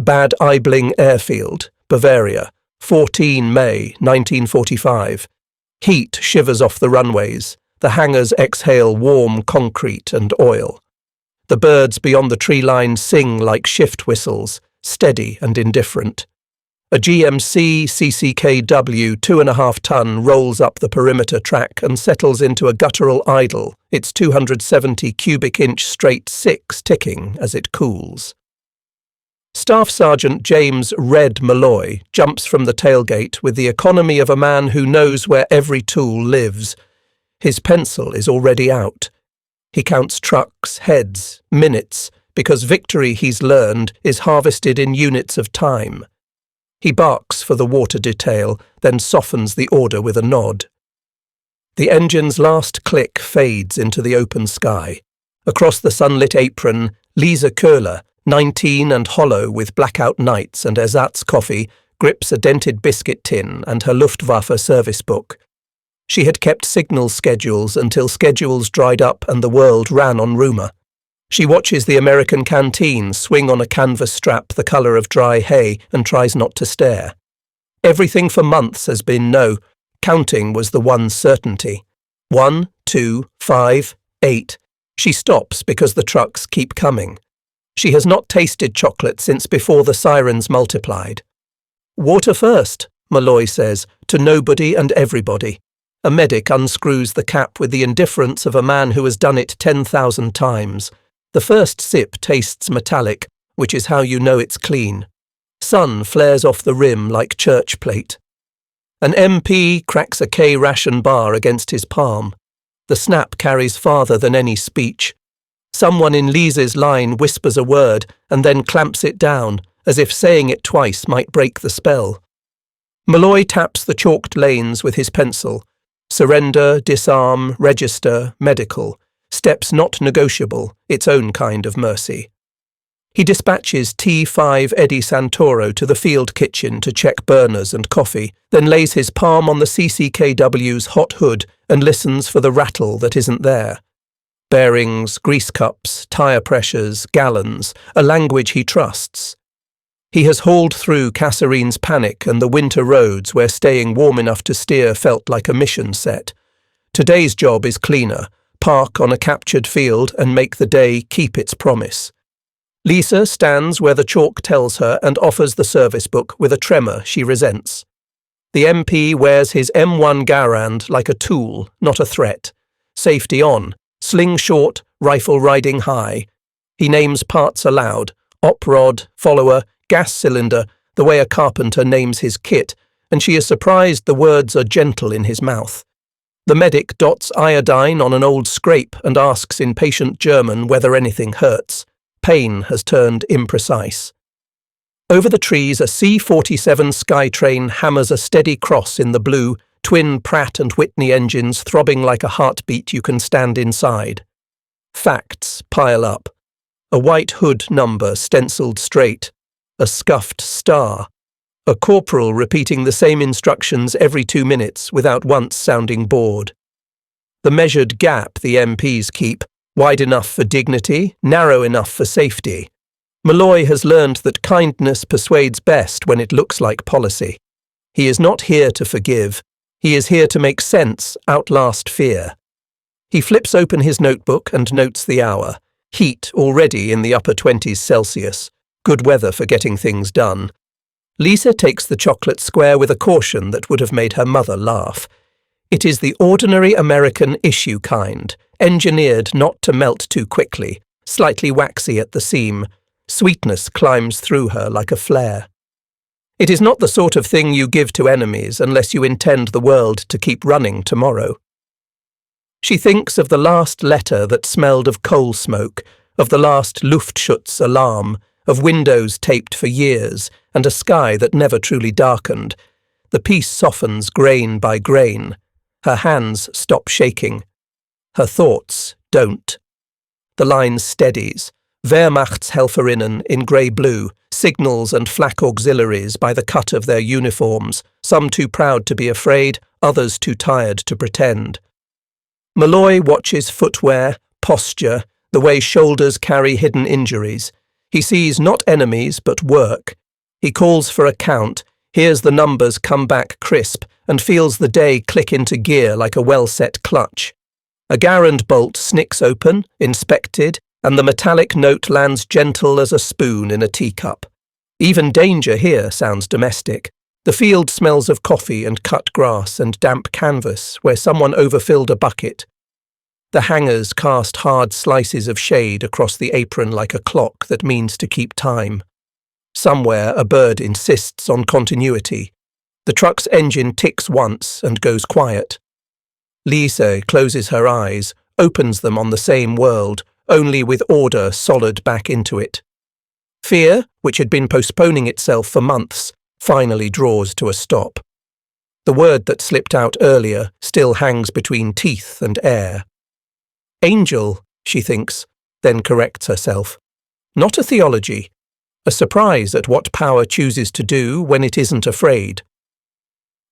Bad Aibling Airfield, Bavaria, 14 May 1945. Heat shivers off the runways. The hangars exhale warm concrete and oil. The birds beyond the tree line sing like shift whistles, steady and indifferent. A GMC CCKW 2.5-ton rolls up the perimeter track and settles into a guttural idle, its 270 cubic inch straight 6 ticking as it cools. Staff Sergeant James Red Malloy jumps from the tailgate with the economy of a man who knows where every tool lives. His pencil is already out. He counts trucks, heads, minutes, because victory, he's learned, is harvested in units of time. He barks for the water detail, then softens the order with a nod. The engine's last click fades into the open sky. Across the sunlit apron, Lisa Köhler, 19 and hollow with blackout nights and ersatz coffee, grips a dented biscuit tin and her Luftwaffe service book. She had kept signal schedules until schedules dried up and the world ran on rumour. She watches the American canteen swing on a canvas strap the colour of dry hay and tries not to stare. Everything for months has been no. Counting was the one certainty. 1, 2, 5, 8. She stops because the trucks keep coming. She has not tasted chocolate since before the sirens multiplied. Water first, Malloy says, to nobody and everybody. A medic unscrews the cap with the indifference of a man who has done it 10,000 times. The first sip tastes metallic, which is how you know it's clean. Sun flares off the rim like church plate. An MP cracks a K-ration bar against his palm. The snap carries farther than any speech. Someone in Lisa's line whispers a word and then clamps it down, as if saying it twice might break the spell. Malloy taps the chalked lanes with his pencil. Surrender, disarm, register, medical. Steps not negotiable, its own kind of mercy. He dispatches T5 Eddie Santoro to the field kitchen to check burners and coffee, then lays his palm on the CCKW's hot hood and listens for the rattle that isn't there. Bearings, grease cups, tyre pressures, gallons, a language he trusts. He has hauled through Kasserine's panic and the winter roads where staying warm enough to steer felt like a mission set. Today's job is cleaner, park on a captured field and make the day keep its promise. Lisa stands where the chalk tells her and offers the service book with a tremor she resents. The MP wears his M1 Garand like a tool, not a threat. Safety on. Sling short, rifle riding high. He names parts aloud, op rod, follower, gas cylinder, the way a carpenter names his kit, and she is surprised the words are gentle in his mouth. The medic dots iodine on an old scrape and asks in patient German whether anything hurts. Pain has turned imprecise. Over the trees, a C-47 Skytrain hammers a steady cross in the blue, twin Pratt & Whitney engines throbbing like a heartbeat you can stand inside. Facts pile up. A white hood number stenciled straight. A scuffed star. A corporal repeating the same instructions every 2 minutes without once sounding bored. The measured gap the MPs keep, wide enough for dignity, narrow enough for safety. Malloy has learned that kindness persuades best when it looks like policy. He is not here to forgive. He is here to make sense outlast fear. He flips open his notebook and notes the hour. Heat already in the upper 20s Celsius. Good weather for getting things done. Lisa takes the chocolate square with a caution that would have made her mother laugh. It is the ordinary American issue kind, engineered not to melt too quickly, slightly waxy at the seam. Sweetness climbs through her like a flare. It is not the sort of thing you give to enemies unless you intend the world to keep running tomorrow. She thinks of the last letter that smelled of coal smoke, of the last Luftschutz alarm, of windows taped for years, and a sky that never truly darkened. The peace softens grain by grain. Her hands stop shaking. Her thoughts don't. The line steadies. Wehrmachtshelferinnen in grey-blue, signals and flak auxiliaries by the cut of their uniforms, some too proud to be afraid, others too tired to pretend. Malloy watches footwear, posture, the way shoulders carry hidden injuries. He sees not enemies but work. He calls for a count, hears the numbers come back crisp, and feels the day click into gear like a well-set clutch. A garand bolt snicks open, inspected, and the metallic note lands gentle as a spoon in a teacup. Even danger here sounds domestic. The field smells of coffee and cut grass and damp canvas where someone overfilled a bucket. The hangers cast hard slices of shade across the apron like a clock that means to keep time. Somewhere a bird insists on continuity. The truck's engine ticks once and goes quiet. Lise closes her eyes, opens them on the same world, only with order solid back into it. Fear, which had been postponing itself for months, finally draws to a stop. The word that slipped out earlier still hangs between teeth and air. Angel, she thinks, then corrects herself. Not a theology. A surprise at what power chooses to do when it isn't afraid.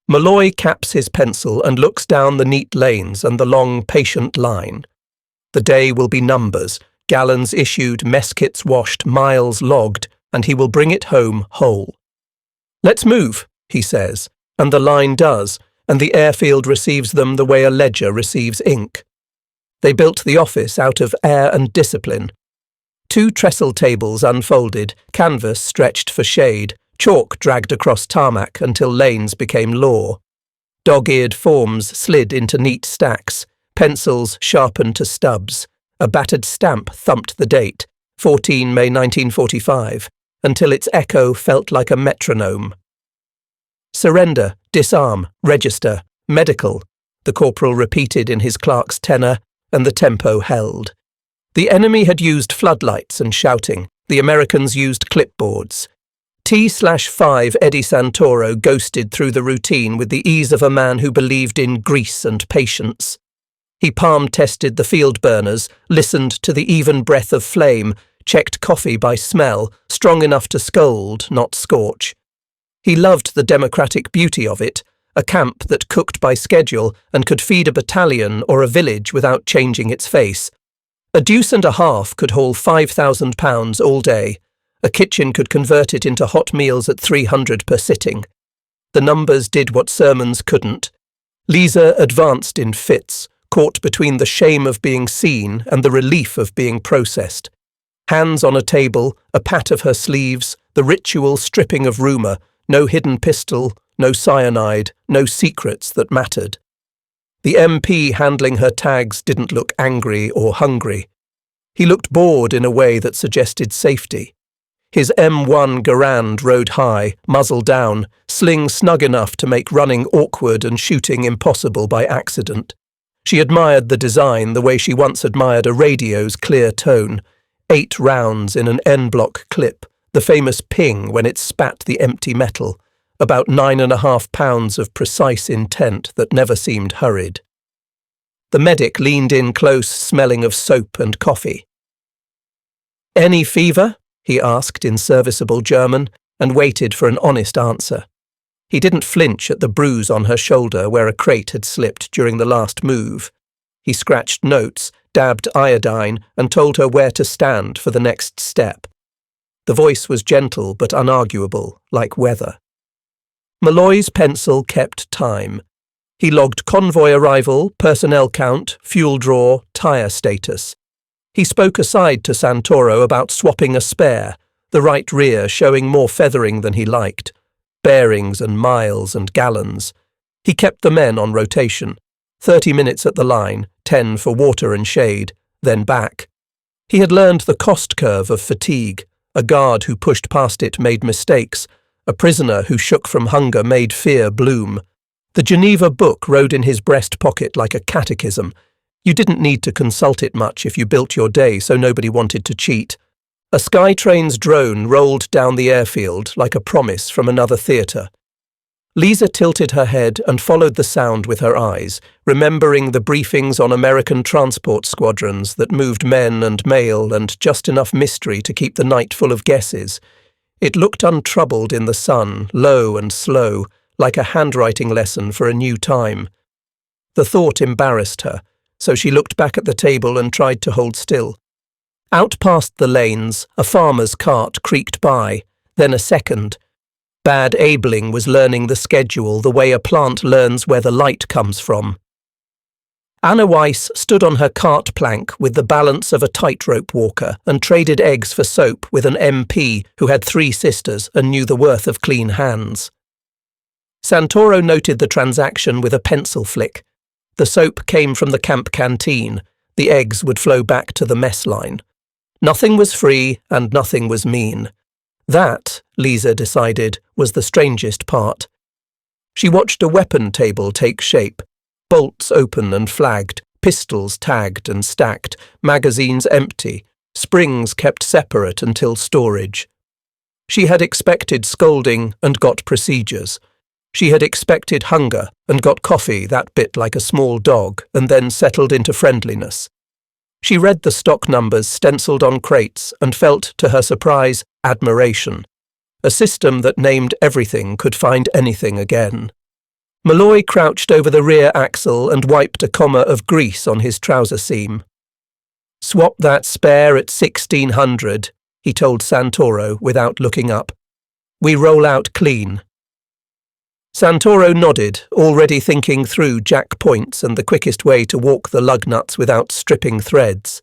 Malloy caps his pencil and looks down the neat lanes and the long, patient line. The day will be numbers, gallons issued, mess kits washed, miles logged, and he will bring it home whole. Let's move, he says, and the line does, and the airfield receives them the way a ledger receives ink. They built the office out of air and discipline. 2 trestle tables unfolded, canvas stretched for shade, chalk dragged across tarmac until lanes became law. Dog-eared forms slid into neat stacks, pencils sharpened to stubs. A battered stamp thumped the date, 14 May 1945, until its echo felt like a metronome. Surrender, disarm, register, medical, the corporal repeated in his clerk's tenor, and the tempo held. The enemy had used floodlights and shouting. The Americans used clipboards. T/5 Eddie Santoro ghosted through the routine with the ease of a man who believed in grease and patience. He palm-tested the field burners, listened to the even breath of flame, checked coffee by smell, strong enough to scold, not scorch. He loved the democratic beauty of it, a camp that cooked by schedule and could feed a battalion or a village without changing its face. A deuce and a half could haul £5,000 all day. A kitchen could convert it into hot meals at 300 per sitting. The numbers did what sermons couldn't. Lisa advanced in fits, caught between the shame of being seen and the relief of being processed. Hands on a table, a pat of her sleeves, the ritual stripping of rumour, no hidden pistol, no cyanide, no secrets that mattered. The MP handling her tags didn't look angry or hungry. He looked bored in a way that suggested safety. His M1 Garand rode high, muzzle down, sling snug enough to make running awkward and shooting impossible by accident. She admired the design the way she once admired a radio's clear tone. 8 rounds in an N-block clip, the famous ping when it spat the empty metal, about 9.5 pounds of precise intent that never seemed hurried. The medic leaned in close, smelling of soap and coffee. "Any fever?" he asked in serviceable German, and waited for an honest answer. He didn't flinch at the bruise on her shoulder where a crate had slipped during the last move. He scratched notes, dabbed iodine, and told her where to stand for the next step. The voice was gentle but unarguable, like weather. Malloy's pencil kept time. He logged convoy arrival, personnel count, fuel draw, tyre status. He spoke aside to Santoro about swapping a spare, the right rear showing more feathering than he liked, bearings and miles and gallons. He kept the men on rotation, 30 minutes at the line, 10 for water and shade, then back. He had learned the cost curve of fatigue. A guard who pushed past it made mistakes. A prisoner who shook from hunger made fear bloom. The Geneva book rode in his breast pocket like a catechism. You didn't need to consult it much if you built your day so nobody wanted to cheat. A Skytrain's drone rolled down the airfield like a promise from another theatre. Lisa tilted her head and followed the sound with her eyes, remembering the briefings on American transport squadrons that moved men and mail and just enough mystery to keep the night full of guesses. It looked untroubled in the sun, low and slow, like a handwriting lesson for a new time. The thought embarrassed her, so she looked back at the table and tried to hold still. Out past the lanes, a farmer's cart creaked by, then a second. Bad Abeling was learning the schedule the way a plant learns where the light comes from. Anna Weiss stood on her cart plank with the balance of a tightrope walker and traded eggs for soap with an MP who had 3 sisters and knew the worth of clean hands. Santoro noted the transaction with a pencil flick. The soap came from the camp canteen. The eggs would flow back to the mess line. Nothing was free and nothing was mean. That, Lisa decided, was the strangest part. She watched a weapon table take shape. Bolts open and flagged, pistols tagged and stacked, magazines empty, springs kept separate until storage. She had expected scolding and got procedures. She had expected hunger and got coffee that bit like a small dog and then settled into friendliness. She read the stock numbers stenciled on crates and felt, to her surprise, admiration. A system that named everything could find anything again. Malloy crouched over the rear axle and wiped a comma of grease on his trouser seam. "Swap that spare at 1600, he told Santoro without looking up. "We roll out clean." Santoro nodded, already thinking through jack points and the quickest way to walk the lug nuts without stripping threads.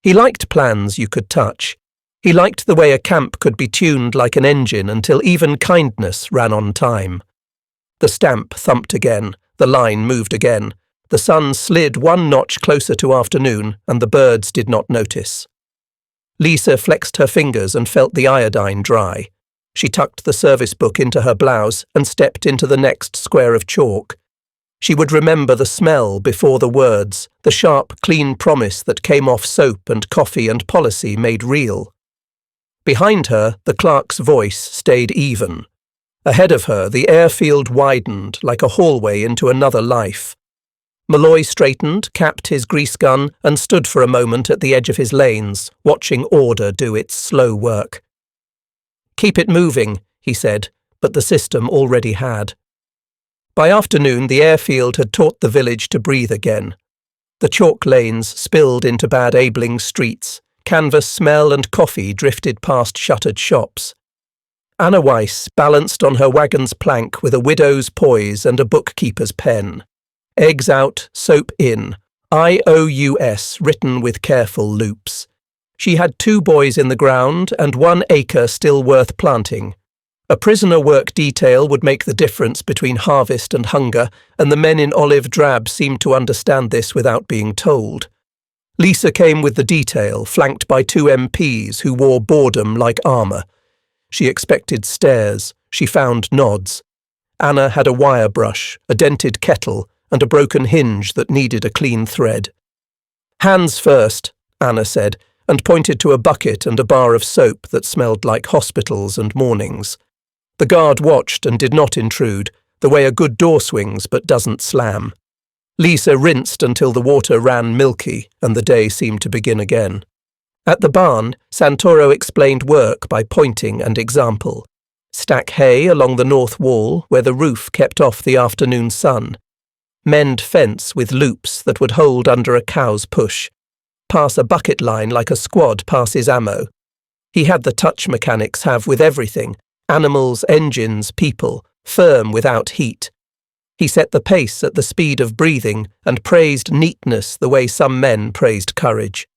He liked plans you could touch. He liked the way a camp could be tuned like an engine until even kindness ran on time. The stamp thumped again, the line moved again. The sun slid 1 notch closer to afternoon, and the birds did not notice. Lisa flexed her fingers and felt the iodine dry. She tucked the service book into her blouse and stepped into the next square of chalk. She would remember the smell before the words, the sharp, clean promise that came off soap and coffee and policy made real. Behind her, the clerk's voice stayed even. Ahead of her, the airfield widened like a hallway into another life. Malloy straightened, capped his grease gun, and stood for a moment at the edge of his lanes, watching order do its slow work. "Keep it moving," he said, but the system already had. By afternoon, the airfield had taught the village to breathe again. The chalk lanes spilled into Bad Abeling streets. Canvas smell and coffee drifted past shuttered shops. Anna Weiss balanced on her wagon's plank with a widow's poise and a bookkeeper's pen. Eggs out, soap in, IOUS written with careful loops. She had 2 boys in the ground and 1 acre still worth planting. A prisoner work detail would make the difference between harvest and hunger, and the men in olive drab seemed to understand this without being told. Lisa came with the detail, flanked by 2 MPs who wore boredom like armour. She expected stares. She found nods. Anna had a wire brush, a dented kettle, and a broken hinge that needed a clean thread. "Hands first," Anna said, and pointed to a bucket and a bar of soap that smelled like hospitals and mornings. The guard watched and did not intrude, the way a good door swings but doesn't slam. Lisa rinsed until the water ran milky, and the day seemed to begin again. At the barn, Santoro explained work by pointing and example. Stack hay along the north wall where the roof kept off the afternoon sun. Mend fence with loops that would hold under a cow's push. Pass a bucket line like a squad passes ammo. He had the touch mechanics have with everything, animals, engines, people, firm without heat. He set the pace at the speed of breathing and praised neatness the way some men praised courage.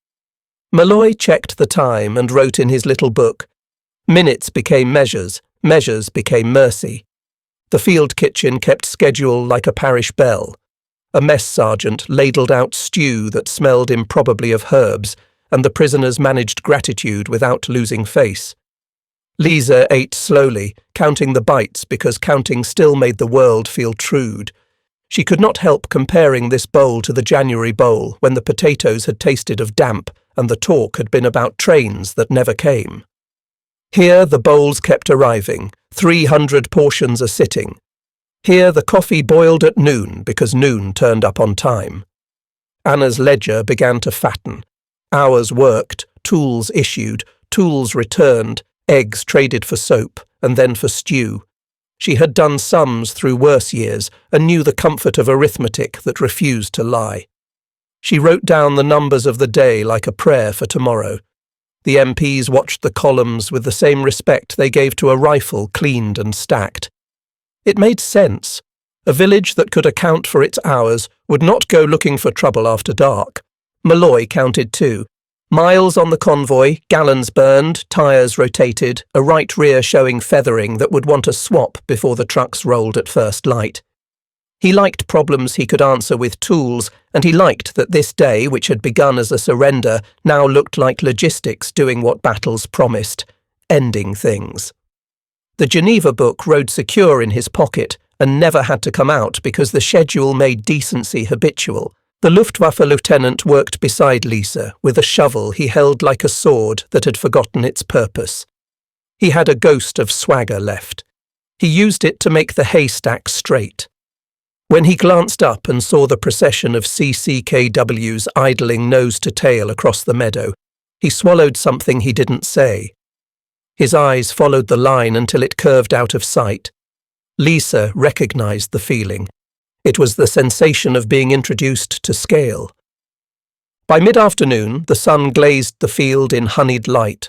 Malloy checked the time and wrote in his little book. Minutes became measures, measures became mercy. The field kitchen kept schedule like a parish bell. A mess sergeant ladled out stew that smelled improbably of herbs, and the prisoners managed gratitude without losing face. Lisa ate slowly, counting the bites because counting still made the world feel trued. She could not help comparing this bowl to the January bowl when the potatoes had tasted of damp and the talk had been about trains that never came. Here the bowls kept arriving, 300 portions a sitting. Here the coffee boiled at noon because noon turned up on time. Anna's ledger began to fatten. Hours worked, tools issued, tools returned, eggs traded for soap and then for stew. She had done sums through worse years and knew the comfort of arithmetic that refused to lie. She wrote down the numbers of the day like a prayer for tomorrow. The MPs watched the columns with the same respect they gave to a rifle cleaned and stacked. It made sense. A village that could account for its hours would not go looking for trouble after dark. Malloy counted too. Miles on the convoy, gallons burned, tyres rotated, a right rear showing feathering that would want a swap before the trucks rolled at first light. He liked problems he could answer with tools, and he liked that this day, which had begun as a surrender, now looked like logistics doing what battles promised, ending things. The Geneva book rode secure in his pocket and never had to come out because the schedule made decency habitual. The Luftwaffe lieutenant worked beside Lisa with a shovel he held like a sword that had forgotten its purpose. He had a ghost of swagger left. He used it to make the haystack straight. When he glanced up and saw the procession of CCKWs idling nose to tail across the meadow, he swallowed something he didn't say. His eyes followed the line until it curved out of sight. Lisa recognized the feeling. It was the sensation of being introduced to scale. By mid-afternoon, the sun glazed the field in honeyed light.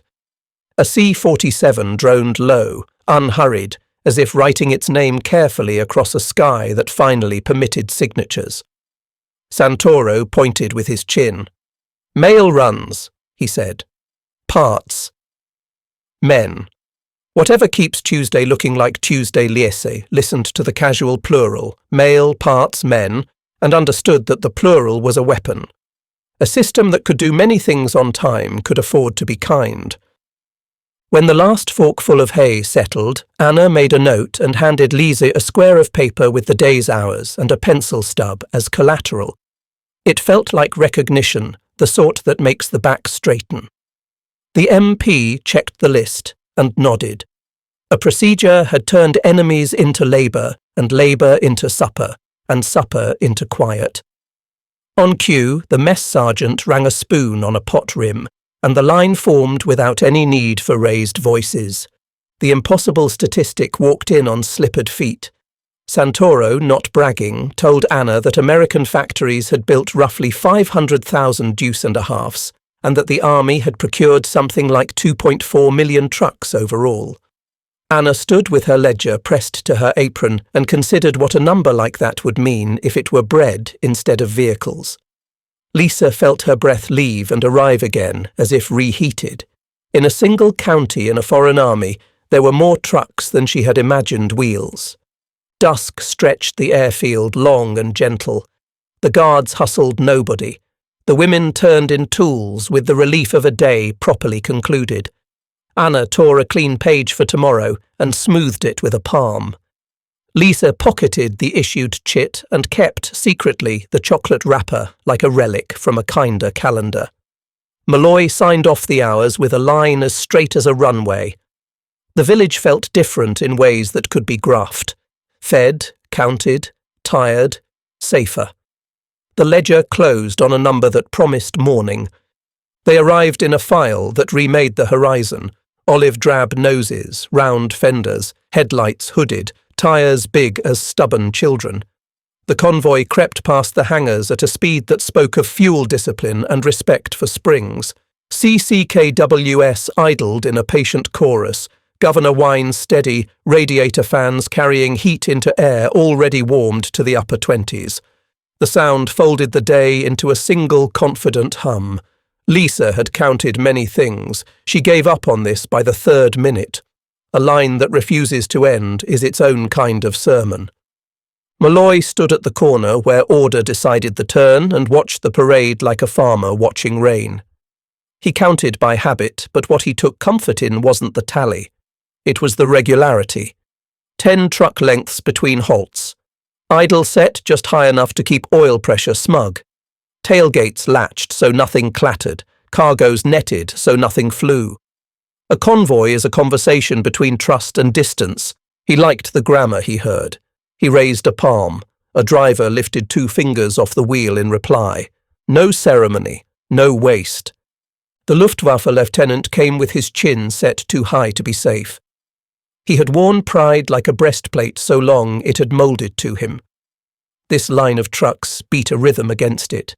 A C-47 droned low, unhurried, as if writing its name carefully across a sky that finally permitted signatures. Santoro pointed with his chin. "Mail runs," he said. "Parts. Men." Whatever keeps Tuesday looking like Tuesday Liesse listened to the casual plural, male, parts, men, and understood that the plural was a weapon. A system that could do many things on time could afford to be kind. When the last forkful of hay settled, Anna made a note and handed Lise a square of paper with the day's hours and a pencil stub as collateral. It felt like recognition, the sort that makes the back straighten. The MP checked the list and nodded. A procedure had turned enemies into labour, and labour into supper, and supper into quiet. On cue, the mess sergeant rang a spoon on a pot rim, and the line formed without any need for raised voices. The impossible statistic walked in on slippered feet. Santoro, not bragging, told Anna that American factories had built roughly 500,000 deuce and a halves, and that the army had procured something like 2.4 million trucks overall. Anna stood with her ledger pressed to her apron and considered what a number like that would mean if it were bread instead of vehicles. Lisa felt her breath leave and arrive again, as if reheated. In a single county in a foreign army, there were more trucks than she had imagined wheels. Dusk stretched the airfield long and gentle. The guards hustled nobody. The women turned in tools with the relief of a day properly concluded. Anna tore a clean page for tomorrow and smoothed it with a palm. Lisa pocketed the issued chit and kept, secretly, the chocolate wrapper like a relic from a kinder calendar. Malloy signed off the hours with a line as straight as a runway. The village felt different in ways that could be graphed. Fed, counted, tired, safer. The ledger closed on a number that promised morning. They arrived in a file that remade the horizon. Olive-drab noses, round fenders, headlights hooded, tyres big as stubborn children. The convoy crept past the hangars at a speed that spoke of fuel discipline and respect for springs. CCKWS idled in a patient chorus, Governor Wines steady, radiator fans carrying heat into air already warmed to the upper 20s. The sound folded the day into a single confident hum. Lisa had counted many things. She gave up on this by the third minute. A line that refuses to end is its own kind of sermon. Malloy stood at the corner where order decided the turn and watched the parade like a farmer watching rain. He counted by habit, but what he took comfort in wasn't the tally. It was the regularity. 10 truck lengths between halts. Idle set just high enough to keep oil pressure smug. Tailgates latched so nothing clattered. Cargoes netted so nothing flew. A convoy is a conversation between trust and distance. He liked the grammar he heard. He raised a palm. A driver lifted 2 fingers off the wheel in reply. No ceremony, no waste. The Luftwaffe lieutenant came with his chin set too high to be safe. He had worn pride like a breastplate so long it had moulded to him. This line of trucks beat a rhythm against it.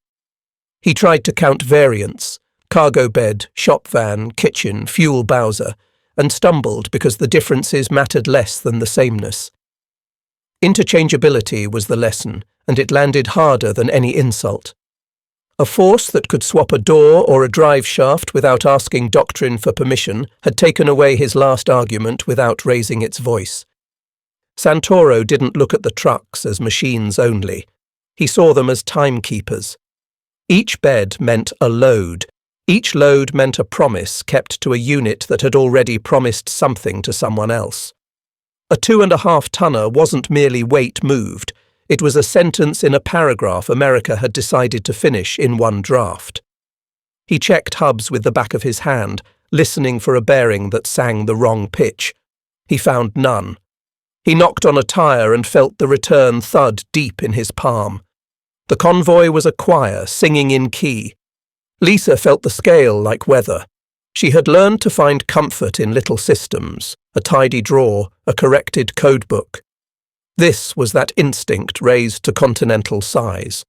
He tried to count variants: cargo bed, shop van, kitchen, fuel bowser, and stumbled because the differences mattered less than the sameness. Interchangeability was the lesson, and it landed harder than any insult. A force that could swap a door or a drive shaft without asking doctrine for permission had taken away his last argument without raising its voice. Santoro didn't look at the trucks as machines only. He saw them as timekeepers. Each bed meant a load. Each load meant a promise kept to a unit that had already promised something to someone else. A 2.5-tonner wasn't merely weight moved. It was a sentence in a paragraph America had decided to finish in one draft. He checked hubs with the back of his hand, listening for a bearing that sang the wrong pitch. He found none. He knocked on a tire and felt the return thud deep in his palm. The convoy was a choir singing in key. Lisa felt the scale like weather. She had learned to find comfort in little systems, a tidy drawer, a corrected codebook. This was that instinct raised to continental size.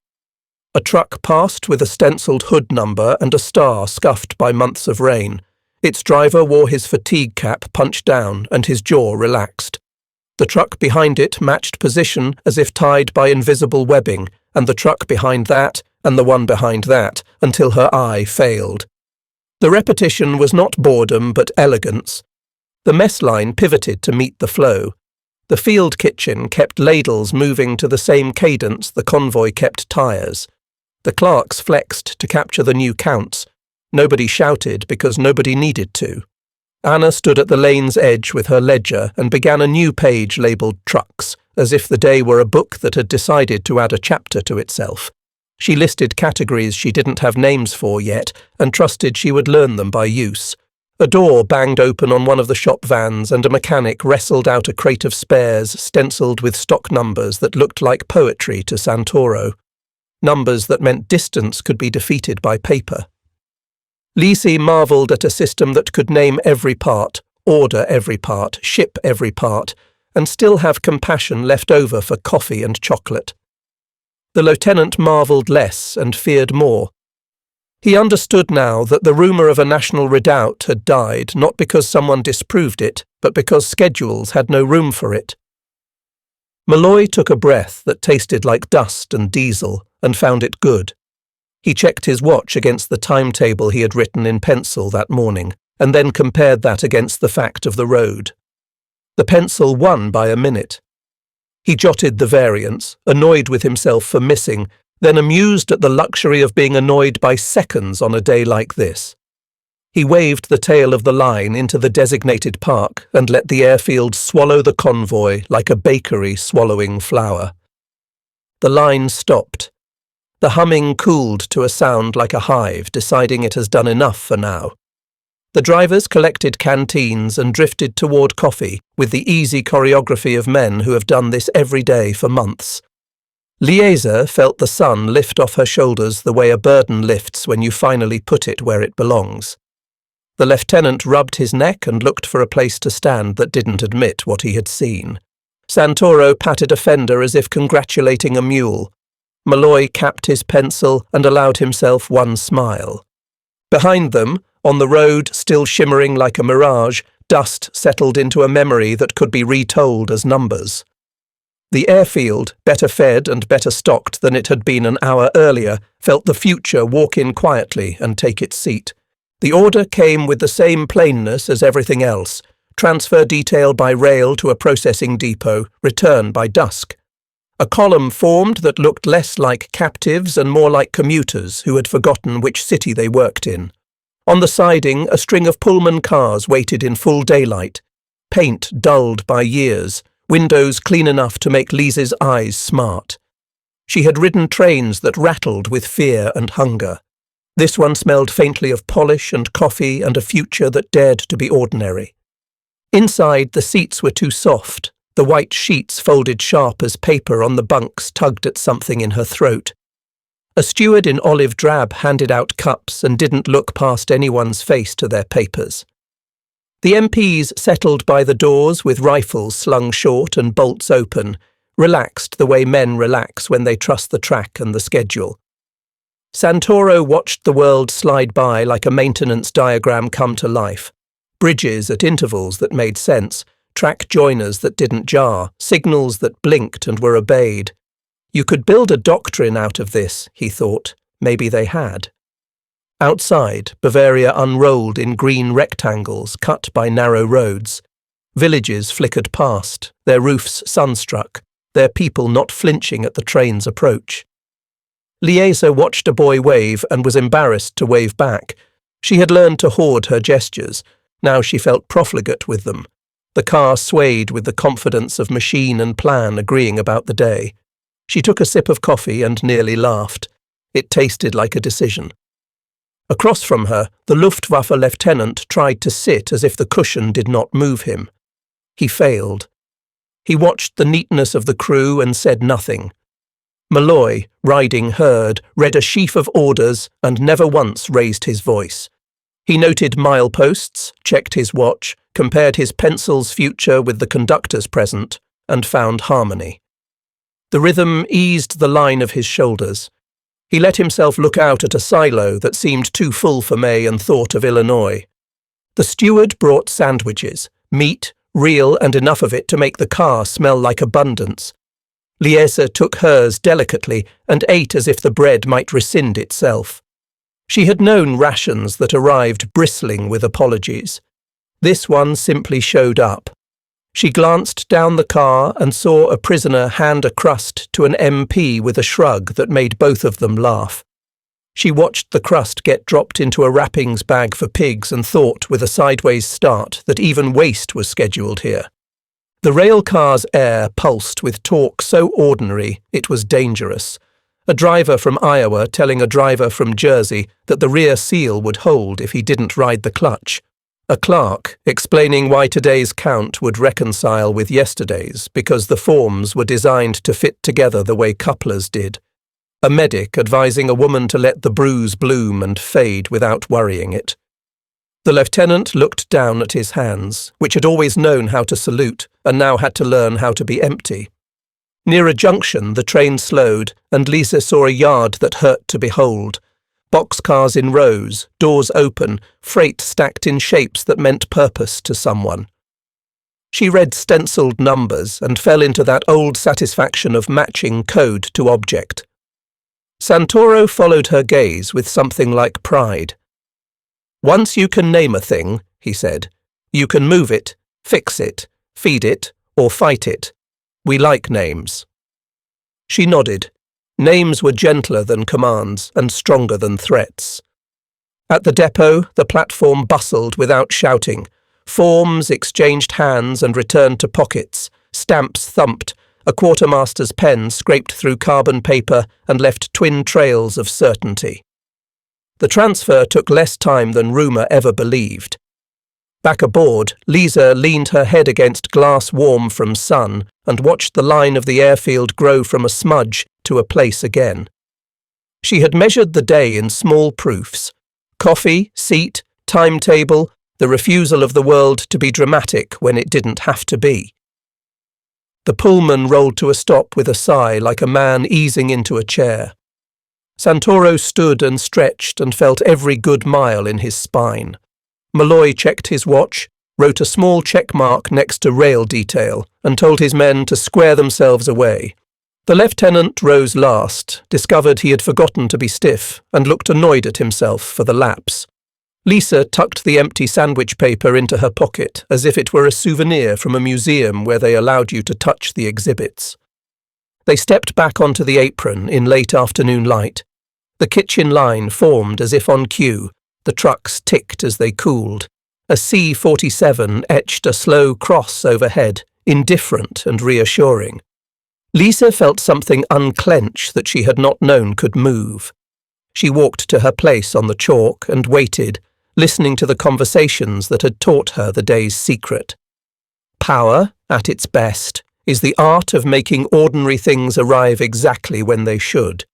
A truck passed with a stenciled hood number and a star scuffed by months of rain. Its driver wore his fatigue cap punched down and his jaw relaxed. The truck behind it matched position as if tied by invisible webbing, and the truck behind that, and the one behind that, until her eye failed. The repetition was not boredom but elegance. The mess line pivoted to meet the flow. The field kitchen kept ladles moving to the same cadence the convoy kept tires. The clerks flexed to capture the new counts. Nobody shouted because nobody needed to. Anna stood at the lane's edge with her ledger and began a new page labelled Trucks, as if the day were a book that had decided to add a chapter to itself. She listed categories she didn't have names for yet and trusted she would learn them by use. A door banged open on one of the shop vans and a mechanic wrestled out a crate of spares stenciled with stock numbers that looked like poetry to Santoro. Numbers that meant distance could be defeated by paper. Lisi marvelled at a system that could name every part, order every part, ship every part, and still have compassion left over for coffee and chocolate. The lieutenant marvelled less and feared more. He understood now that the rumour of a national redoubt had died not because someone disproved it, but because schedules had no room for it. Malloy took a breath that tasted like dust and diesel and found it good. He checked his watch against the timetable he had written in pencil that morning, and then compared that against the fact of the road. The pencil won by a minute. He jotted the variance, annoyed with himself for missing, then amused at the luxury of being annoyed by seconds on a day like this. He waved the tail of the line into the designated park and let the airfield swallow the convoy like a bakery swallowing flour. The line stopped. The humming cooled to a sound like a hive, deciding it has done enough for now. The drivers collected canteens and drifted toward coffee with the easy choreography of men who have done this every day for months. Liesa felt the sun lift off her shoulders the way a burden lifts when you finally put it where it belongs. The lieutenant rubbed his neck and looked for a place to stand that didn't admit what he had seen. Santoro patted a fender as if congratulating a mule. Malloy capped his pencil and allowed himself one smile. Behind them, on the road still shimmering like a mirage, dust settled into a memory that could be retold as numbers. The airfield, better fed and better stocked than it had been an hour earlier, felt the future walk in quietly and take its seat. The order came with the same plainness as everything else: transfer detail by rail to a processing depot, return by dusk. A column formed that looked less like captives and more like commuters who had forgotten which city they worked in. On the siding, a string of Pullman cars waited in full daylight, paint dulled by years, windows clean enough to make Lisa's eyes smart. She had ridden trains that rattled with fear and hunger. This one smelled faintly of polish and coffee and a future that dared to be ordinary. Inside, the seats were too soft. The white sheets folded sharp as paper on the bunks tugged at something in her throat. A steward in olive drab handed out cups and didn't look past anyone's face to their papers. The MPs settled by the doors with rifles slung short and bolts open, relaxed the way men relax when they trust the track and the schedule. Santoro watched the world slide by like a maintenance diagram come to life. Bridges at intervals that made sense, track joiners that didn't jar, signals that blinked and were obeyed. You could build a doctrine out of this, he thought. Maybe they had. Outside, Bavaria unrolled in green rectangles cut by narrow roads. Villages flickered past, their roofs sunstruck, their people not flinching at the train's approach. Liesa watched a boy wave and was embarrassed to wave back. She had learned to hoard her gestures. Now she felt profligate with them. The car swayed with the confidence of machine and plan agreeing about the day. She took a sip of coffee and nearly laughed. It tasted like a decision. Across from her, the Luftwaffe lieutenant tried to sit as if the cushion did not move him. He failed. He watched the neatness of the crew and said nothing. Malloy, riding herd, read a sheaf of orders and never once raised his voice. He noted mileposts, checked his watch, compared his pencil's future with the conductor's present, and found harmony. The rhythm eased the line of his shoulders. He let himself look out at a silo that seemed too full for May and thought of Illinois. The steward brought sandwiches, meat, real and enough of it to make the car smell like abundance. Liesa took hers delicately and ate as if the bread might rescind itself. She had known rations that arrived bristling with apologies. This one simply showed up. She glanced down the car and saw a prisoner hand a crust to an MP with a shrug that made both of them laugh. She watched the crust get dropped into a wrappings bag for pigs and thought with a sideways start that even waste was scheduled here. The rail car's air pulsed with talk so ordinary it was dangerous. A driver from Iowa telling a driver from Jersey that the rear seal would hold if he didn't ride the clutch. A clerk explaining why today's count would reconcile with yesterday's because the forms were designed to fit together the way couplers did. A medic advising a woman to let the bruise bloom and fade without worrying it. The lieutenant looked down at his hands, which had always known how to salute and now had to learn how to be empty. Near a junction, the train slowed, and Lisa saw a yard that hurt to behold. Boxcars in rows, doors open, freight stacked in shapes that meant purpose to someone. She read stenciled numbers and fell into that old satisfaction of matching code to object. Santoro followed her gaze with something like pride. "Once you can name a thing," he said, "you can move it, fix it, feed it, or fight it. We like names." She nodded. Names were gentler than commands and stronger than threats. At the depot, the platform bustled without shouting. Forms exchanged hands and returned to pockets. Stamps thumped. A quartermaster's pen scraped through carbon paper and left twin trails of certainty. The transfer took less time than rumour ever believed. Back aboard, Lisa leaned her head against glass warm from sun and watched the line of the airfield grow from a smudge to a place again. She had measured the day in small proofs. Coffee, seat, timetable, the refusal of the world to be dramatic when it didn't have to be. The Pullman rolled to a stop with a sigh like a man easing into a chair. Santoro stood and stretched and felt every good mile in his spine. Malloy checked his watch, wrote a small check mark next to rail detail, and told his men to square themselves away. The lieutenant rose last, discovered he had forgotten to be stiff, and looked annoyed at himself for the lapse. Lisa tucked the empty sandwich paper into her pocket as if it were a souvenir from a museum where they allowed you to touch the exhibits. They stepped back onto the apron in late afternoon light. The kitchen line formed as if on cue. The trucks ticked as they cooled. A C-47 etched a slow cross overhead, indifferent and reassuring. Lisa felt something unclench that she had not known could move. She walked to her place on the chalk and waited, listening to the conversations that had taught her the day's secret. Power, at its best, is the art of making ordinary things arrive exactly when they should.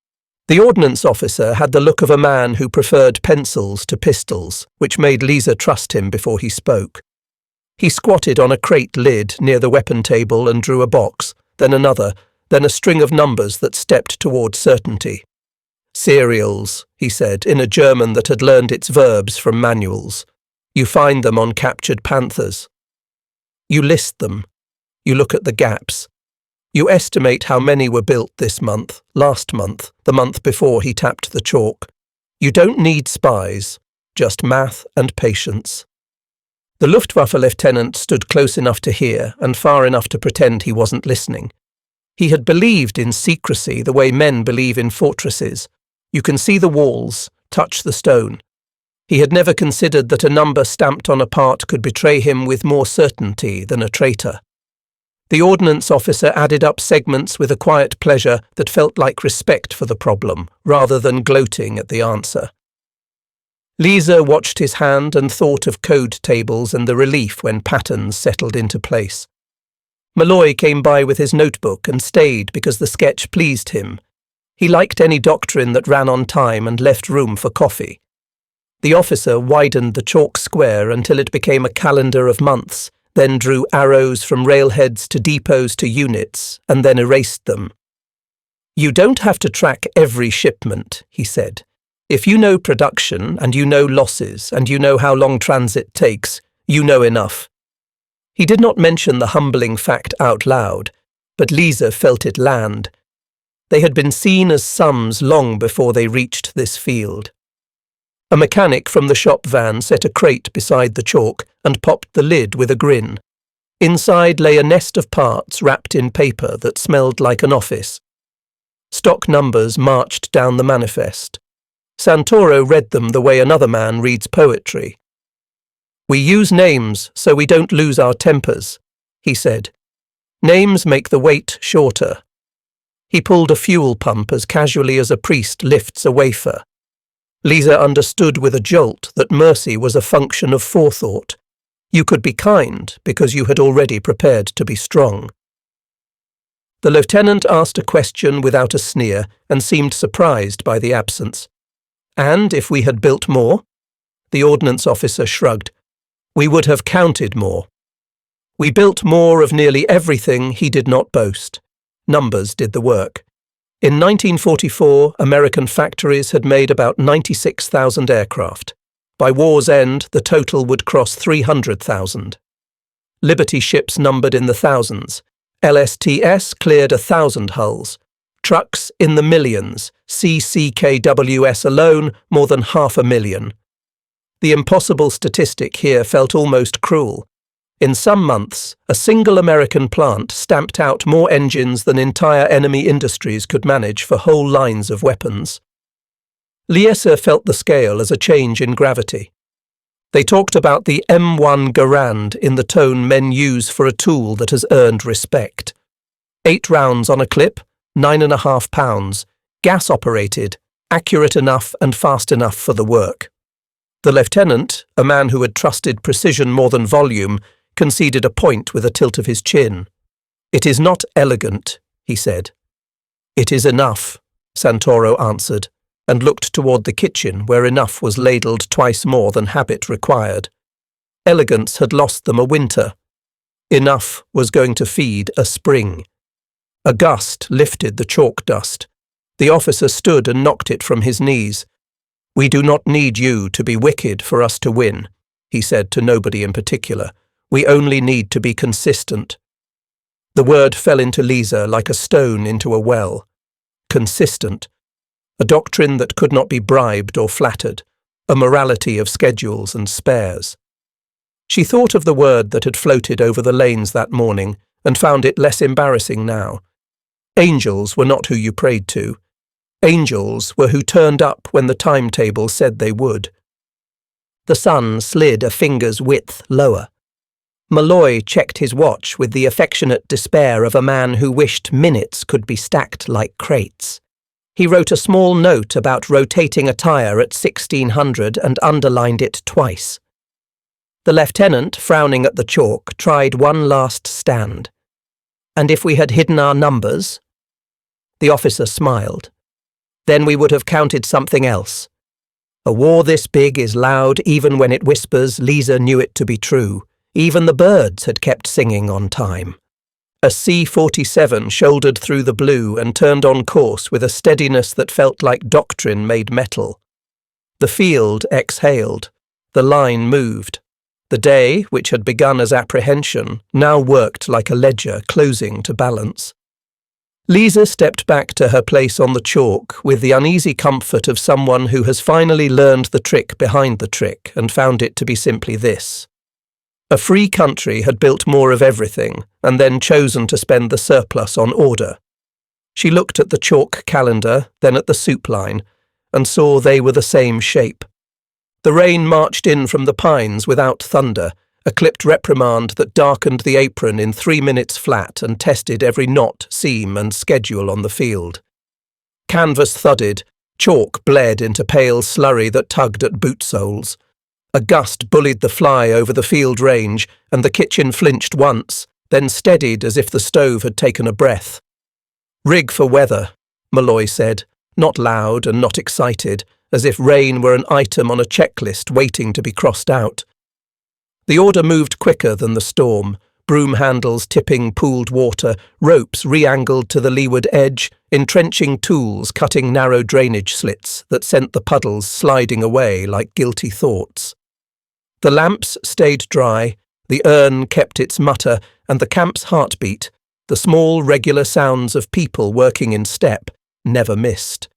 The ordnance officer had the look of a man who preferred pencils to pistols, which made Lisa trust him before he spoke. He squatted on a crate lid near the weapon table and drew a box, then another, then a string of numbers that stepped toward certainty. Cereals, he said, in a German that had learned its verbs from manuals. You find them on captured panthers. You list them. You look at the gaps. You estimate how many were built this month, last month, the month before he tapped the chalk. You don't need spies, just math and patience. The Luftwaffe lieutenant stood close enough to hear and far enough to pretend he wasn't listening. He had believed in secrecy the way men believe in fortresses. You can see the walls, touch the stone. He had never considered that a number stamped on a part could betray him with more certainty than a traitor. The ordnance officer added up segments with a quiet pleasure that felt like respect for the problem, rather than gloating at the answer. Lisa watched his hand and thought of code tables and the relief when patterns settled into place. Malloy came by with his notebook and stayed because the sketch pleased him. He liked any doctrine that ran on time and left room for coffee. The officer widened the chalk square until it became a calendar of months, then drew arrows from railheads to depots to units, and then erased them. You don't have to track every shipment, he said. If you know production, and you know losses, and you know how long transit takes, you know enough. He did not mention the humbling fact out loud, but Lisa felt it land. They had been seen as sums long before they reached this field. A mechanic from the shop van set a crate beside the chalk and popped the lid with a grin. Inside lay a nest of parts wrapped in paper that smelled like an office. Stock numbers marched down the manifest. Santoro read them the way another man reads poetry. We use names so we don't lose our tempers, he said. Names make the wait shorter. He pulled a fuel pump as casually as a priest lifts a wafer. Lisa understood with a jolt that mercy was a function of forethought. You could be kind because you had already prepared to be strong. The lieutenant asked a question without a sneer and seemed surprised by the absence. And if we had built more? The ordnance officer shrugged. We would have counted more. We built more of nearly everything he did not boast. Numbers did the work. In 1944, American factories had made about 96,000 aircraft. By war's end, the total would cross 300,000. Liberty ships numbered in the thousands. LSTS cleared 1,000 hulls. Trucks in the millions. CCKWS alone more than 500,000. The impossible statistic here felt almost cruel. In some months, a single American plant stamped out more engines than entire enemy industries could manage for whole lines of weapons. Liesa felt the scale as a change in gravity. They talked about the M1 Garand in the tone men use for a tool that has earned respect. 8 rounds on a clip, 9.5 pounds, gas-operated, accurate enough and fast enough for the work. The lieutenant, a man who had trusted precision more than volume, conceded a point with a tilt of his chin. It is not elegant, he said. It is enough, Santoro answered, and looked toward the kitchen where enough was ladled twice more than habit required. Elegance had lost them a winter. Enough was going to feed a spring. A gust lifted the chalk dust. The officer stood and knocked it from his knees. We do not need you to be wicked for us to win, he said to nobody in particular. We only need to be consistent. The word fell into Lisa like a stone into a well. Consistent. A doctrine that could not be bribed or flattered. A morality of schedules and spares. She thought of the word that had floated over the lanes that morning and found it less embarrassing now. Angels were not who you prayed to. Angels were who turned up when the timetable said they would. The sun slid a finger's width lower. Malloy checked his watch with the affectionate despair of a man who wished minutes could be stacked like crates. He wrote a small note about rotating a tire at 1600 and underlined it twice. The lieutenant, frowning at the chalk, tried one last stand. And if we had hidden our numbers? The officer smiled. Then we would have counted something else. A war this big is loud even when it whispers. Lisa knew it to be true. Even the birds had kept singing on time. A C-47 shouldered through the blue and turned on course with a steadiness that felt like doctrine made metal. The field exhaled. The line moved. The day, which had begun as apprehension, now worked like a ledger closing to balance. Lisa stepped back to her place on the chalk with the uneasy comfort of someone who has finally learned the trick behind the trick and found it to be simply this. A free country had built more of everything and then chosen to spend the surplus on order. She looked at the chalk calendar, then at the soup line, and saw they were the same shape. The rain marched in from the pines without thunder, a clipped reprimand that darkened the apron in 3 minutes flat and tested every knot, seam and schedule on the field. Canvas thudded, chalk bled into pale slurry that tugged at boot soles. A gust bullied the fly over the field range, and the kitchen flinched once, then steadied as if the stove had taken a breath. "Rig for weather," Malloy said, not loud and not excited, as if rain were an item on a checklist waiting to be crossed out. The order moved quicker than the storm, broom handles tipping pooled water, ropes re-angled to the leeward edge, entrenching tools cutting narrow drainage slits that sent the puddles sliding away like guilty thoughts. The lamps stayed dry, the urn kept its mutter, and the camp's heartbeat, the small regular sounds of people working in step, never missed.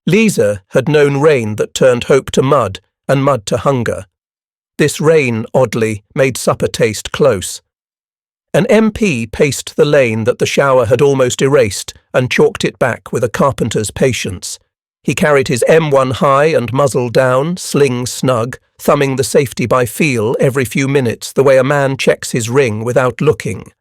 Lisa had known rain that turned hope to mud and mud to hunger. This rain, oddly, made supper taste close. An MP paced the lane that the shower had almost erased and chalked it back with a carpenter's patience. He carried his M1 high and muzzle down, sling snug, thumbing the safety by feel every few minutes the way a man checks his ring without looking.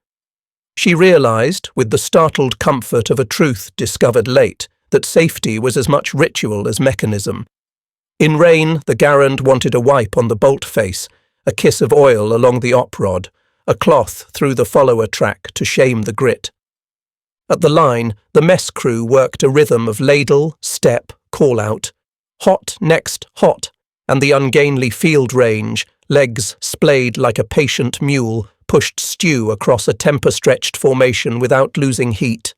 She realized, with the startled comfort of a truth discovered late, that safety was as much ritual as mechanism. In rain, the garand wanted a wipe on the bolt face, a kiss of oil along the op rod, a cloth through the follower track to shame the grit. At the line, the mess crew worked a rhythm of ladle, step, call-out, hot next hot, and the ungainly field range, legs splayed like a patient mule, pushed stew across a temper-stretched formation without losing heat.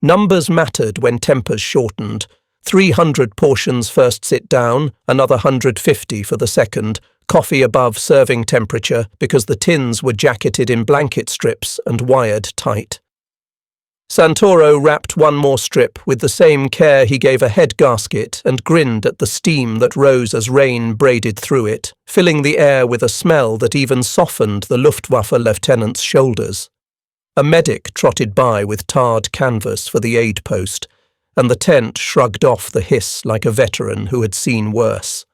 Numbers mattered when tempers shortened. 300 portions first sit down, another 150 for the second, coffee above serving temperature because the tins were jacketed in blanket strips and wired tight. Santoro wrapped one more strip with the same care he gave a head gasket and grinned at the steam that rose as rain braided through it, filling the air with a smell that even softened the Luftwaffe lieutenant's shoulders. A medic trotted by with tarred canvas for the aid post, and the tent shrugged off the hiss like a veteran who had seen worse.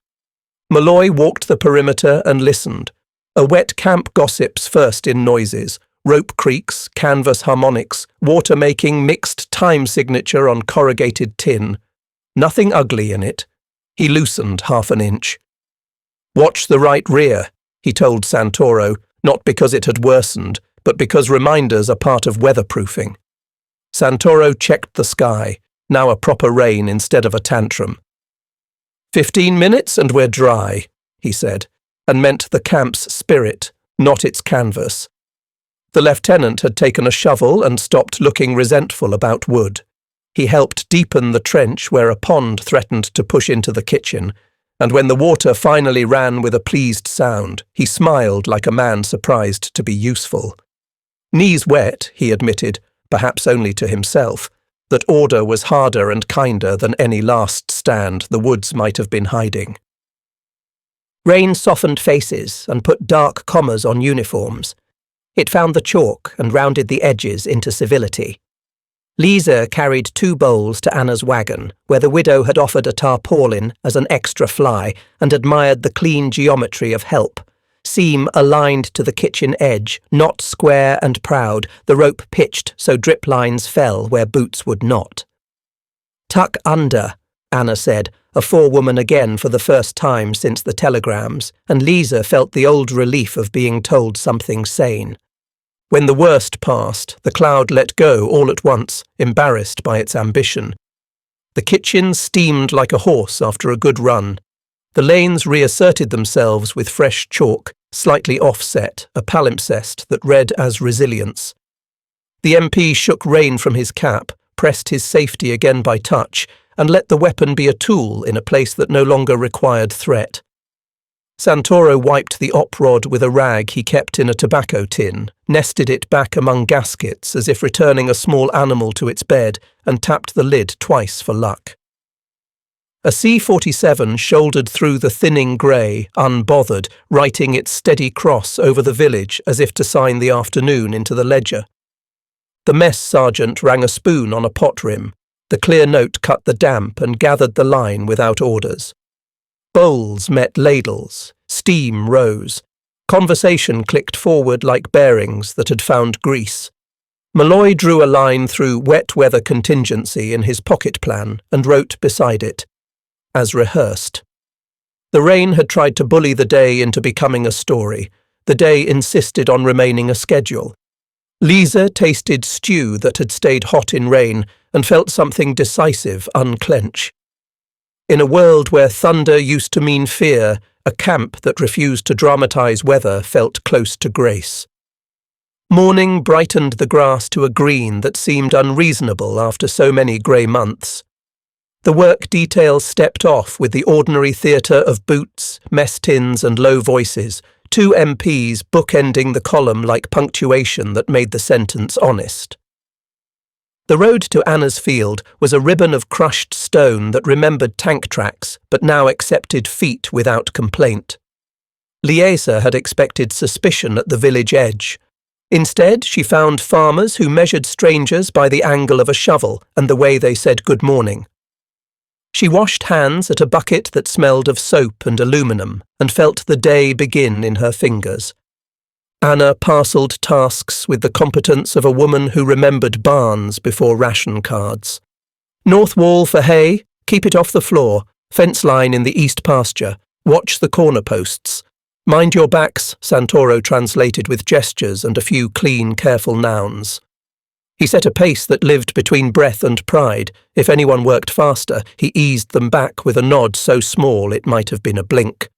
Malloy walked the perimeter and listened. A wet camp gossips first in noises, rope creaks, canvas harmonics, water-making mixed time signature on corrugated tin. Nothing ugly in it. He loosened half an inch. "Watch the right rear," he told Santoro, not because it had worsened, but because reminders are part of weatherproofing. Santoro checked the sky, now a proper rain instead of a tantrum. 15 minutes and we're dry, he said, and meant the camp's spirit, not its canvas. The lieutenant had taken a shovel and stopped looking resentful about wood. He helped deepen the trench where a pond threatened to push into the kitchen, and when the water finally ran with a pleased sound, he smiled like a man surprised to be useful. Knees wet, he admitted, perhaps only to himself, that order was harder and kinder than any last stand the woods might have been hiding. Rain softened faces and put dark commas on uniforms. It found the chalk and rounded the edges into civility. Lisa carried 2 bowls to Anna's wagon, where the widow had offered a tarpaulin as an extra fly and admired the clean geometry of help. Seam aligned to the kitchen edge, not square and proud, the rope pitched so drip lines fell where boots would not. "Tuck under," Anna said, a forewoman again for the first time since the telegrams, and Lisa felt the old relief of being told something sane. When the worst passed, the cloud let go all at once, embarrassed by its ambition. The kitchen steamed like a horse after a good run. The lanes reasserted themselves with fresh chalk, slightly offset, a palimpsest that read as resilience. The MP shook rain from his cap, pressed his safety again by touch, and let the weapon be a tool in a place that no longer required threat. Santoro wiped the op rod with a rag he kept in a tobacco tin, nested it back among gaskets as if returning a small animal to its bed, and tapped the lid twice for luck. A C-47 shouldered through the thinning grey, unbothered, writing its steady cross over the village as if to sign the afternoon into the ledger. The mess sergeant rang a spoon on a pot rim. The clear note cut the damp and gathered the line without orders. Bowls met ladles. Steam rose. Conversation clicked forward like bearings that had found grease. Malloy drew a line through wet weather contingency in his pocket plan and wrote beside it, as rehearsed. The rain had tried to bully the day into becoming a story. The day insisted on remaining a schedule. Lisa tasted stew that had stayed hot in rain and felt something decisive unclench. In a world where thunder used to mean fear, a camp that refused to dramatize weather felt close to grace. Morning brightened the grass to a green that seemed unreasonable after so many grey months. The work detail stepped off with the ordinary theatre of boots, mess tins and low voices, 2 MPs bookending the column like punctuation that made the sentence honest. The road to Anna's field was a ribbon of crushed stone that remembered tank tracks but now accepted feet without complaint. Liesa had expected suspicion at the village edge. Instead, she found farmers who measured strangers by the angle of a shovel and the way they said good morning. She washed hands at a bucket that smelled of soap and aluminum and felt the day begin in her fingers. Anna parcelled tasks with the competence of a woman who remembered barns before ration cards. North wall for hay, keep it off the floor, fence line in the east pasture, watch the corner posts. Mind your backs, Santoro translated with gestures and a few clean, careful nouns. He set a pace that lived between breath and pride. If anyone worked faster, he eased them back with a nod so small it might have been a blink.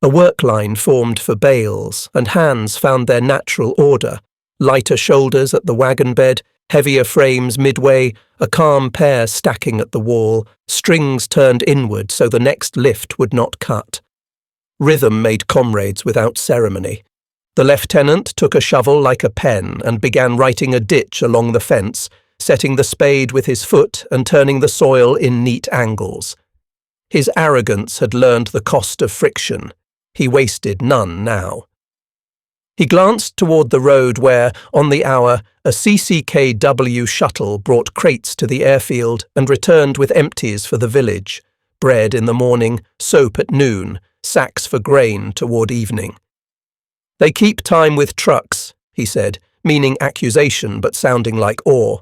A work line formed for bales, and hands found their natural order. Lighter shoulders at the wagon bed, heavier frames midway, a calm pair stacking at the wall, strings turned inward so the next lift would not cut. Rhythm made comrades without ceremony. The lieutenant took a shovel like a pen and began writing a ditch along the fence, setting the spade with his foot and turning the soil in neat angles. His arrogance had learned the cost of friction. He wasted none now. He glanced toward the road where, on the hour, a CCKW shuttle brought crates to the airfield and returned with empties for the village. Bread in the morning, soap at noon, sacks for grain toward evening. They keep time with trucks, he said, meaning accusation but sounding like awe.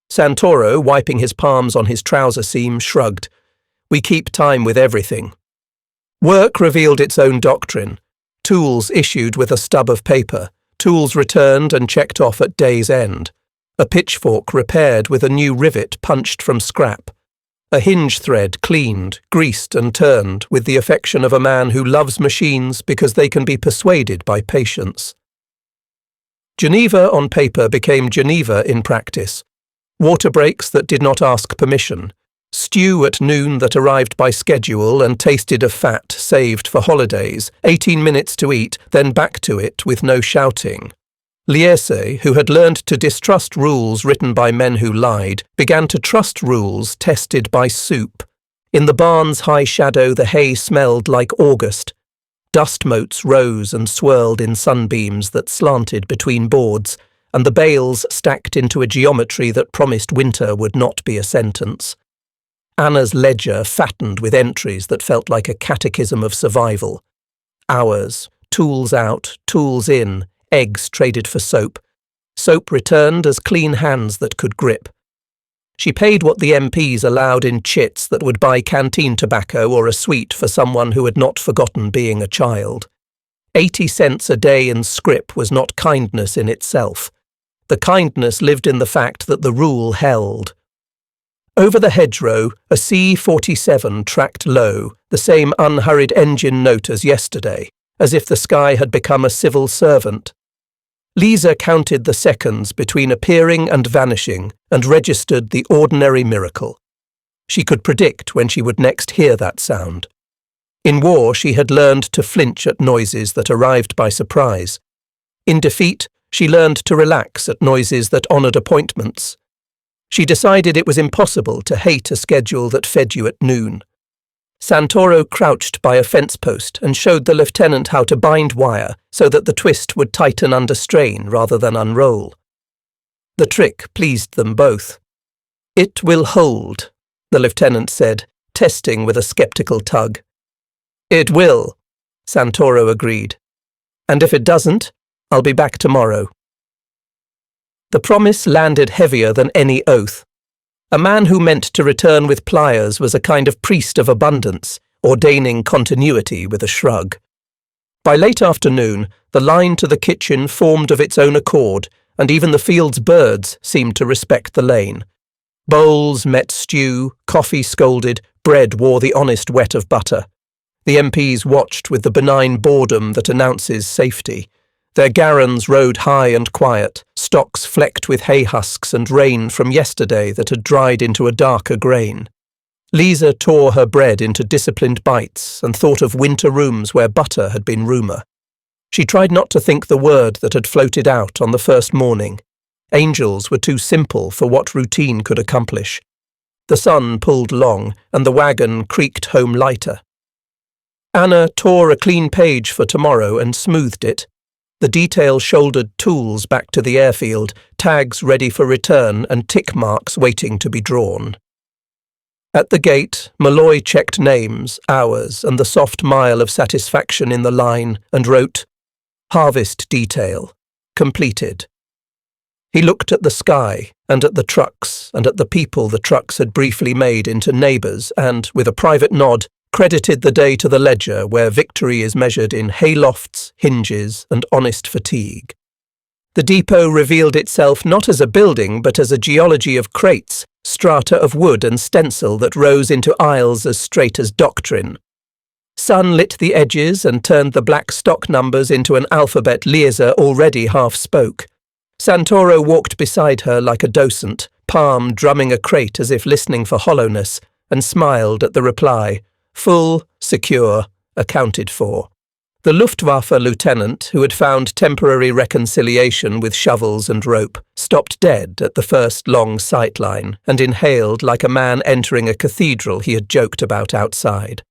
Santoro, wiping his palms on his trouser seam, shrugged. We keep time with everything. Work revealed its own doctrine. Tools issued with a stub of paper, tools returned and checked off at day's end. A pitchfork repaired with a new rivet punched from scrap. A hinge thread cleaned, greased and turned with the affection of a man who loves machines because they can be persuaded by patience. Geneva on paper became Geneva in practice. Water breaks that did not ask permission. Stew at noon that arrived by schedule and tasted of fat saved for holidays, 18 minutes to eat, then back to it with no shouting. Liese, who had learned to distrust rules written by men who lied, began to trust rules tested by soup. In the barn's high shadow the hay smelled like August. Dust motes rose and swirled in sunbeams that slanted between boards, and the bales stacked into a geometry that promised winter would not be a sentence. Anna's ledger fattened with entries that felt like a catechism of survival. Hours, tools out, tools in, eggs traded for soap. Soap returned as clean hands that could grip. She paid what the MPs allowed in chits that would buy canteen tobacco or a sweet for someone who had not forgotten being a child. 80 cents a day in scrip was not kindness in itself. The kindness lived in the fact that the rule held. Over the hedgerow, a C-47 tracked low, the same unhurried engine note as yesterday, as if the sky had become a civil servant. Lisa counted the seconds between appearing and vanishing and registered the ordinary miracle. She could predict when she would next hear that sound. In war, she had learned to flinch at noises that arrived by surprise. In defeat, she learned to relax at noises that honoured appointments. She decided it was impossible to hate a schedule that fed you at noon. Santoro crouched by a fence post and showed the lieutenant how to bind wire so that the twist would tighten under strain rather than unroll. The trick pleased them both. "It will hold," the lieutenant said, testing with a sceptical tug. "It will," Santoro agreed. "And if it doesn't, I'll be back tomorrow." The promise landed heavier than any oath. A man who meant to return with pliers was a kind of priest of abundance, ordaining continuity with a shrug. By late afternoon, the line to the kitchen formed of its own accord, and even the field's birds seemed to respect the lane. Bowls met stew, coffee scolded, bread wore the honest wet of butter. The MPs watched with the benign boredom that announces safety. Their garrons rode high and quiet, stocks flecked with hay husks and rain from yesterday that had dried into a darker grain. Lisa tore her bread into disciplined bites and thought of winter rooms where butter had been rumour. She tried not to think the word that had floated out on the first morning. Angels were too simple for what routine could accomplish. The sun pulled long, and the wagon creaked home lighter. Anna tore a clean page for tomorrow and smoothed it. The detail-shouldered tools back to the airfield, tags ready for return and tick marks waiting to be drawn. At the gate, Malloy checked names, hours, and the soft mile of satisfaction in the line and wrote, "Harvest detail. Completed." He looked at the sky and at the trucks and at the people the trucks had briefly made into neighbours and, with a private nod, credited the day to the ledger where victory is measured in haylofts, hinges, and honest fatigue. The depot revealed itself not as a building but as a geology of crates, strata of wood and stencil that rose into aisles as straight as doctrine. Sun lit the edges and turned the black stock numbers into an alphabet Lisa already half spoke. Santoro walked beside her like a docent, palm drumming a crate as if listening for hollowness, and smiled at the reply. Full, secure, accounted for. The Luftwaffe lieutenant, who had found temporary reconciliation with shovels and rope, stopped dead at the first long sight line and inhaled like a man entering a cathedral he had joked about outside.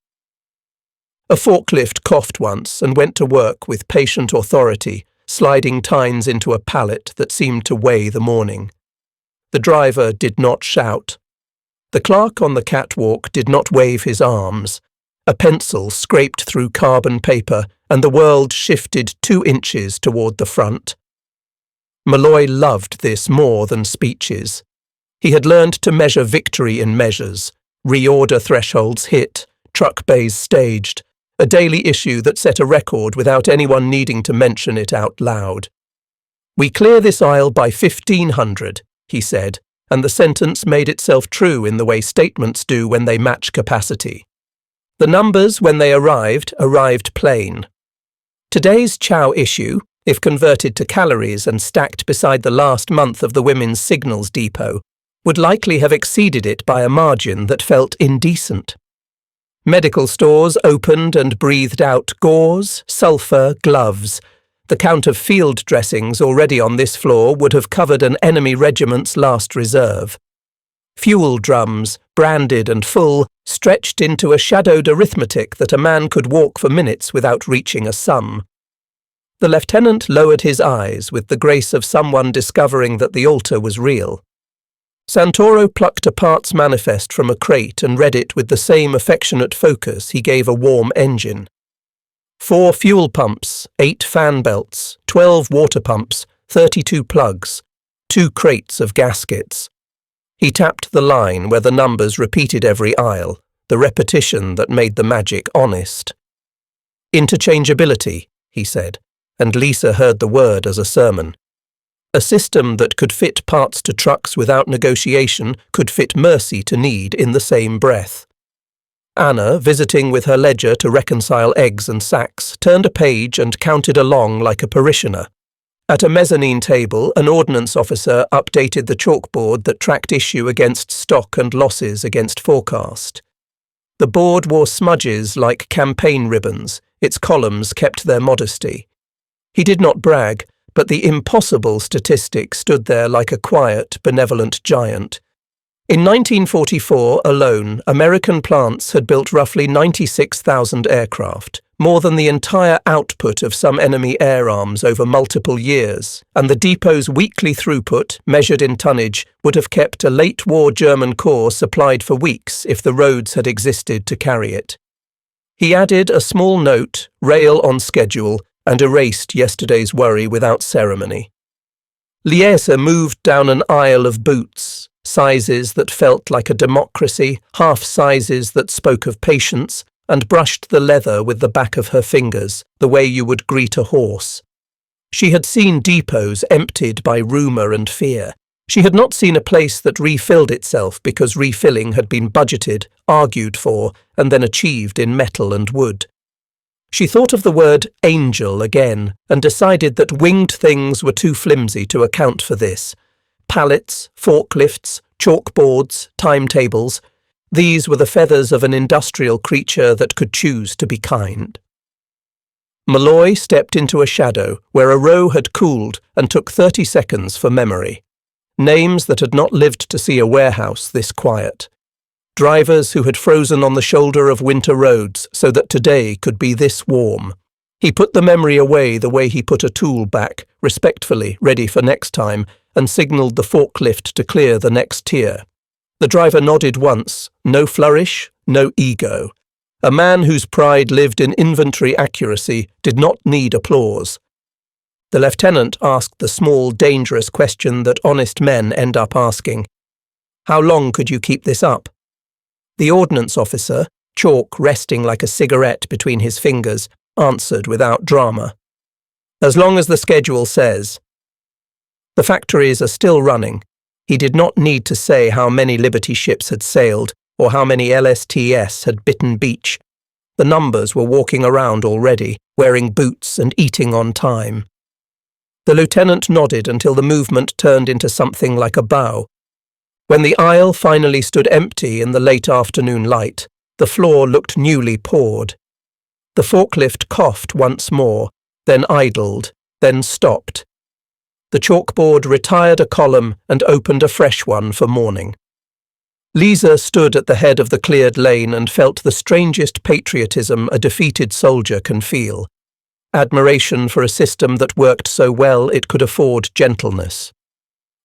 A forklift coughed once and went to work with patient authority, sliding tines into a pallet that seemed to weigh the morning. The driver did not shout. The clerk on the catwalk did not wave his arms. A pencil scraped through carbon paper, and the world shifted 2 inches toward the front. Malloy loved this more than speeches. He had learned to measure victory in measures, reorder thresholds hit, truck bays staged, a daily issue that set a record without anyone needing to mention it out loud. "We clear this aisle by 1500, he said, and the sentence made itself true in the way statements do when they match capacity. The numbers, when they arrived plain. Today's chow issue, if converted to calories and stacked beside the last month of the women's signals depot, would likely have exceeded it by a margin that felt indecent. Medical stores opened and breathed out gauze, sulphur, gloves. The count of field dressings already on this floor would have covered an enemy regiment's last reserve. Fuel drums, branded and full, stretched into a shadowed arithmetic that a man could walk for minutes without reaching a sum. The lieutenant lowered his eyes with the grace of someone discovering that the altar was real. Santoro plucked a parts manifest from a crate and read it with the same affectionate focus he gave a warm engine. 4 fuel pumps, 8 fan belts, 12 water pumps, 32 plugs, 2 crates of gaskets. He tapped the line where the numbers repeated every aisle, the repetition that made the magic honest. Interchangeability, he said, and Lisa heard the word as a sermon. A system that could fit parts to trucks without negotiation could fit mercy to need in the same breath. Anna, visiting with her ledger to reconcile eggs and sacks, turned a page and counted along like a parishioner. At a mezzanine table, an ordnance officer updated the chalkboard that tracked issue against stock and losses against forecast. The board wore smudges like campaign ribbons. Its columns kept their modesty. He did not brag, but the impossible statistic stood there like a quiet, benevolent giant. In 1944 alone, American plants had built roughly 96,000 aircraft, more than the entire output of some enemy air arms over multiple years, and the depot's weekly throughput, measured in tonnage, would have kept a late-war German corps supplied for weeks if the roads had existed to carry it. He added a small note, rail on schedule, and erased yesterday's worry without ceremony. Liesa moved down an aisle of boots, sizes that felt like a democracy, half sizes that spoke of patience, and brushed the leather with the back of her fingers, the way you would greet a horse. She had seen depots emptied by rumour and fear. She had not seen a place that refilled itself because refilling had been budgeted, argued for, and then achieved in metal and wood. She thought of the word angel again and decided that winged things were too flimsy to account for this. Pallets, forklifts, chalkboards, timetables. These were the feathers of an industrial creature that could choose to be kind. Malloy stepped into a shadow where a row had cooled and took 30 seconds for memory. Names that had not lived to see a warehouse this quiet. Drivers who had frozen on the shoulder of winter roads so that today could be this warm. He put the memory away the way he put a tool back, respectfully, ready for next time, and signalled the forklift to clear the next tier. The driver nodded once, no flourish, no ego. A man whose pride lived in inventory accuracy did not need applause. The lieutenant asked the small, dangerous question that honest men end up asking. How long could you keep this up? The ordnance officer, chalk resting like a cigarette between his fingers, answered without drama. As long as the schedule says. The factories are still running. He did not need to say how many Liberty ships had sailed or how many LSTS had bitten beach. The numbers were walking around already, wearing boots and eating on time. The lieutenant nodded until the movement turned into something like a bow. When the aisle finally stood empty in the late afternoon light, the floor looked newly poured. The forklift coughed once more, then idled, then stopped. The chalkboard retired a column and opened a fresh one for morning. Lisa stood at the head of the cleared lane and felt the strangest patriotism a defeated soldier can feel. Admiration for a system that worked so well it could afford gentleness.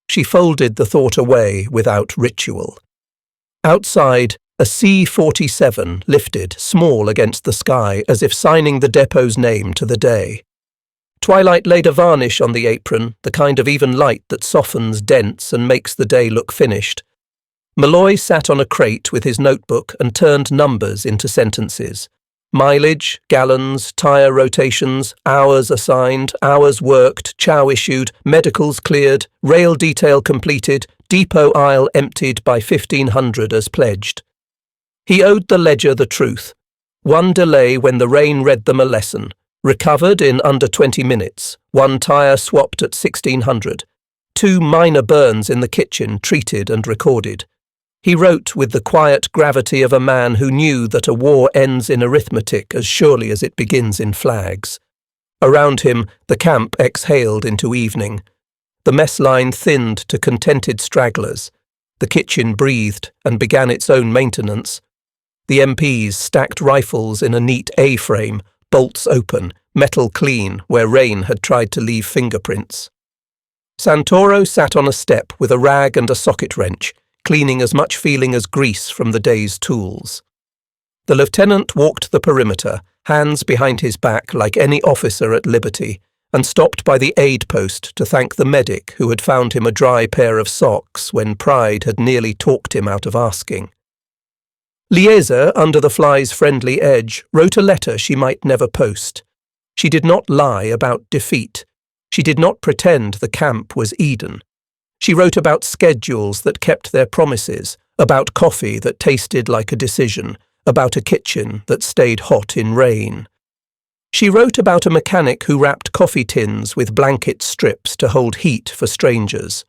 She folded the thought away without ritual. Outside, a C-47 lifted, small against the sky, as if signing the depot's name to the day. Twilight laid a varnish on the apron, the kind of even light that softens dents and makes the day look finished. Malloy sat on a crate with his notebook and turned numbers into sentences. Mileage, gallons, tyre rotations, hours assigned, hours worked, chow issued, medicals cleared, rail detail completed, depot aisle emptied by 1500 as pledged. He owed the ledger the truth. One delay when the rain read them a lesson. Recovered in under 20 minutes. One tyre swapped at 1600. 2 minor burns in the kitchen treated and recorded. He wrote with the quiet gravity of a man who knew that a war ends in arithmetic as surely as it begins in flags. Around him, the camp exhaled into evening. The mess line thinned to contented stragglers. The kitchen breathed and began its own maintenance. The MPs stacked rifles in a neat A-frame, bolts open, metal clean where rain had tried to leave fingerprints. Santoro sat on a step with a rag and a socket wrench, cleaning as much feeling as grease from the day's tools. The lieutenant walked the perimeter, hands behind his back like any officer at liberty, and stopped by the aid post to thank the medic who had found him a dry pair of socks when pride had nearly talked him out of asking. Liesa, under the fly's friendly edge, wrote a letter she might never post. She did not lie about defeat. She did not pretend the camp was Eden. She wrote about schedules that kept their promises, about coffee that tasted like a decision, about a kitchen that stayed hot in rain. She wrote about a mechanic who wrapped coffee tins with blanket strips to hold heat for strangers,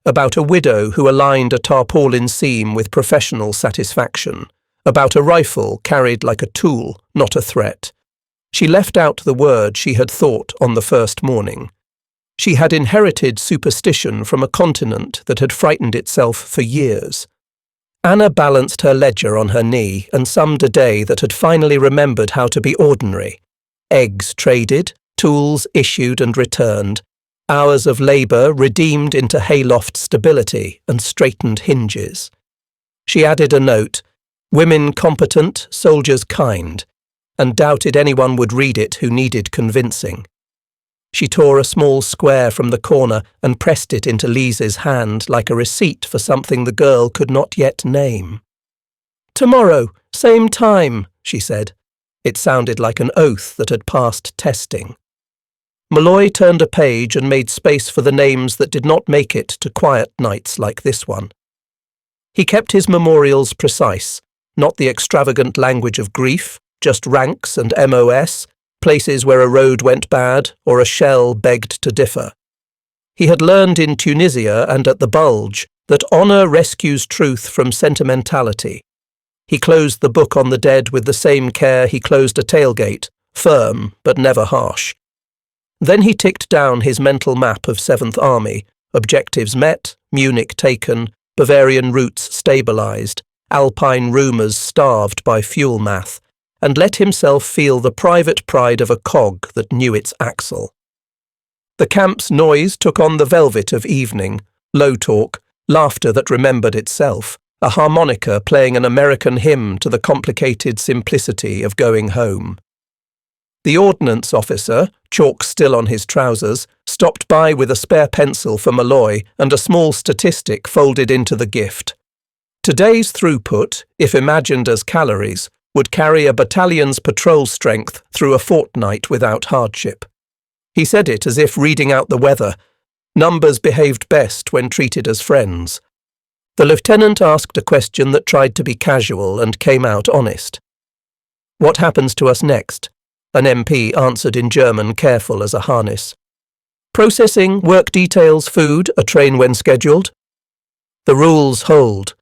about a widow who aligned a tarpaulin seam with professional satisfaction, about a rifle carried like a tool, not a threat. She left out the word she had thought on the first morning. She had inherited superstition from a continent that had frightened itself for years. Anna balanced her ledger on her knee and summed a day that had finally remembered how to be ordinary. Eggs traded, tools issued and returned, hours of labour redeemed into hayloft stability and straightened hinges. She added a note, "Women competent, soldiers kind," and doubted anyone would read it who needed convincing. She tore a small square from the corner and pressed it into Lisa's hand like a receipt for something the girl could not yet name. "Tomorrow, same time," she said. It sounded like an oath that had passed testing. Malloy turned a page and made space for the names that did not make it to quiet nights like this one. He kept his memorials precise, not the extravagant language of grief, just ranks and MOS, places where a road went bad or a shell begged to differ. He had learned in Tunisia and at the Bulge that honour rescues truth from sentimentality. He closed the book on the dead with the same care he closed a tailgate, firm but never harsh. Then he ticked down his mental map of 7th Army, objectives met, Munich taken, Bavarian routes stabilised, Alpine rumours starved by fuel math, and let himself feel the private pride of a cog that knew its axle. The camp's noise took on the velvet of evening, low talk, laughter that remembered itself, a harmonica playing an American hymn to the complicated simplicity of going home. The ordnance officer, chalk still on his trousers, stopped by with a spare pencil for Malloy and a small statistic folded into the gift. Today's throughput, if imagined as calories, would carry a battalion's patrol strength through a fortnight without hardship. He said it as if reading out the weather. Numbers behaved best when treated as friends. The lieutenant asked a question that tried to be casual and came out honest. "What happens to us next?" An MP answered in German, careful as a harness. "Processing, work details, food, a train when scheduled." "The rules hold."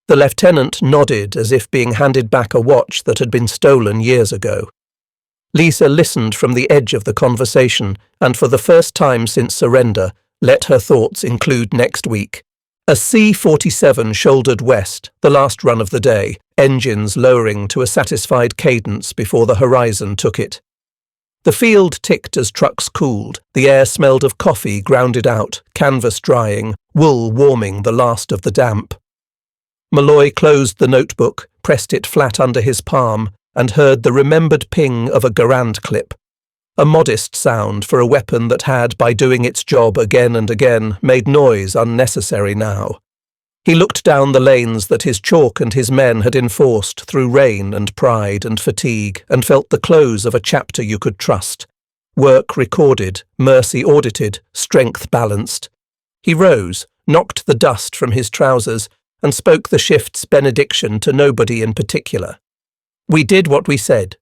The lieutenant nodded as if being handed back a watch that had been stolen years ago. Lisa listened from the edge of the conversation and for the first time since surrender let her thoughts include next week. A C-47 shouldered west, the last run of the day, engines lowering to a satisfied cadence before the horizon took it. The field ticked as trucks cooled, the air smelled of coffee grounded out, canvas drying, wool warming the last of the damp. Malloy closed the notebook, pressed it flat under his palm, and heard the remembered ping of a Garand clip. A modest sound for a weapon that had, by doing its job again and again, made noise unnecessary now. He looked down the lanes that his chalk and his men had enforced through rain and pride and fatigue, and felt the close of a chapter you could trust. Work recorded, mercy audited, strength balanced. He rose, knocked the dust from his trousers, and spoke the shift's benediction to nobody in particular. "We did what we said."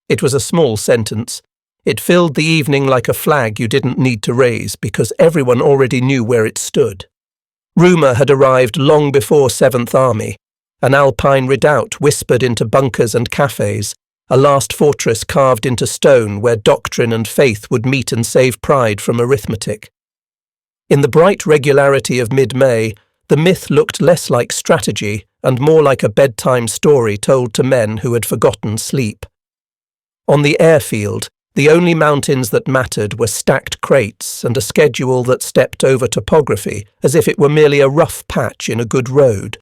It was a small sentence. It filled the evening like a flag you didn't need to raise because everyone already knew where it stood. Rumour had arrived long before 7th Army, an Alpine redoubt whispered into bunkers and cafes, a last fortress carved into stone where doctrine and faith would meet and save pride from arithmetic. In the bright regularity of mid-May, the myth looked less like strategy and more like a bedtime story told to men who had forgotten sleep. On the airfield, the only mountains that mattered were stacked crates and a schedule that stepped over topography as if it were merely a rough patch in a good road.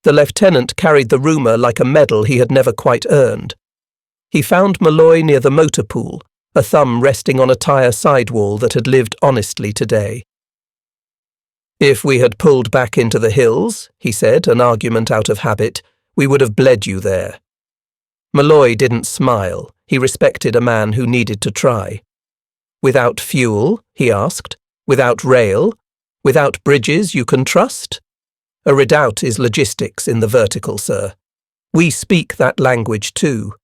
The lieutenant carried the rumour like a medal he had never quite earned. He found Malloy near the motor pool, a thumb resting on a tyre sidewall that had lived honestly today. "If we had pulled back into the hills," he said, an argument out of habit, "we would have bled you there." Malloy didn't smile. He respected a man who needed to try. "Without fuel?" he asked. "Without rail? Without bridges you can trust?" "A redoubt is logistics in the vertical, sir. We speak that language too."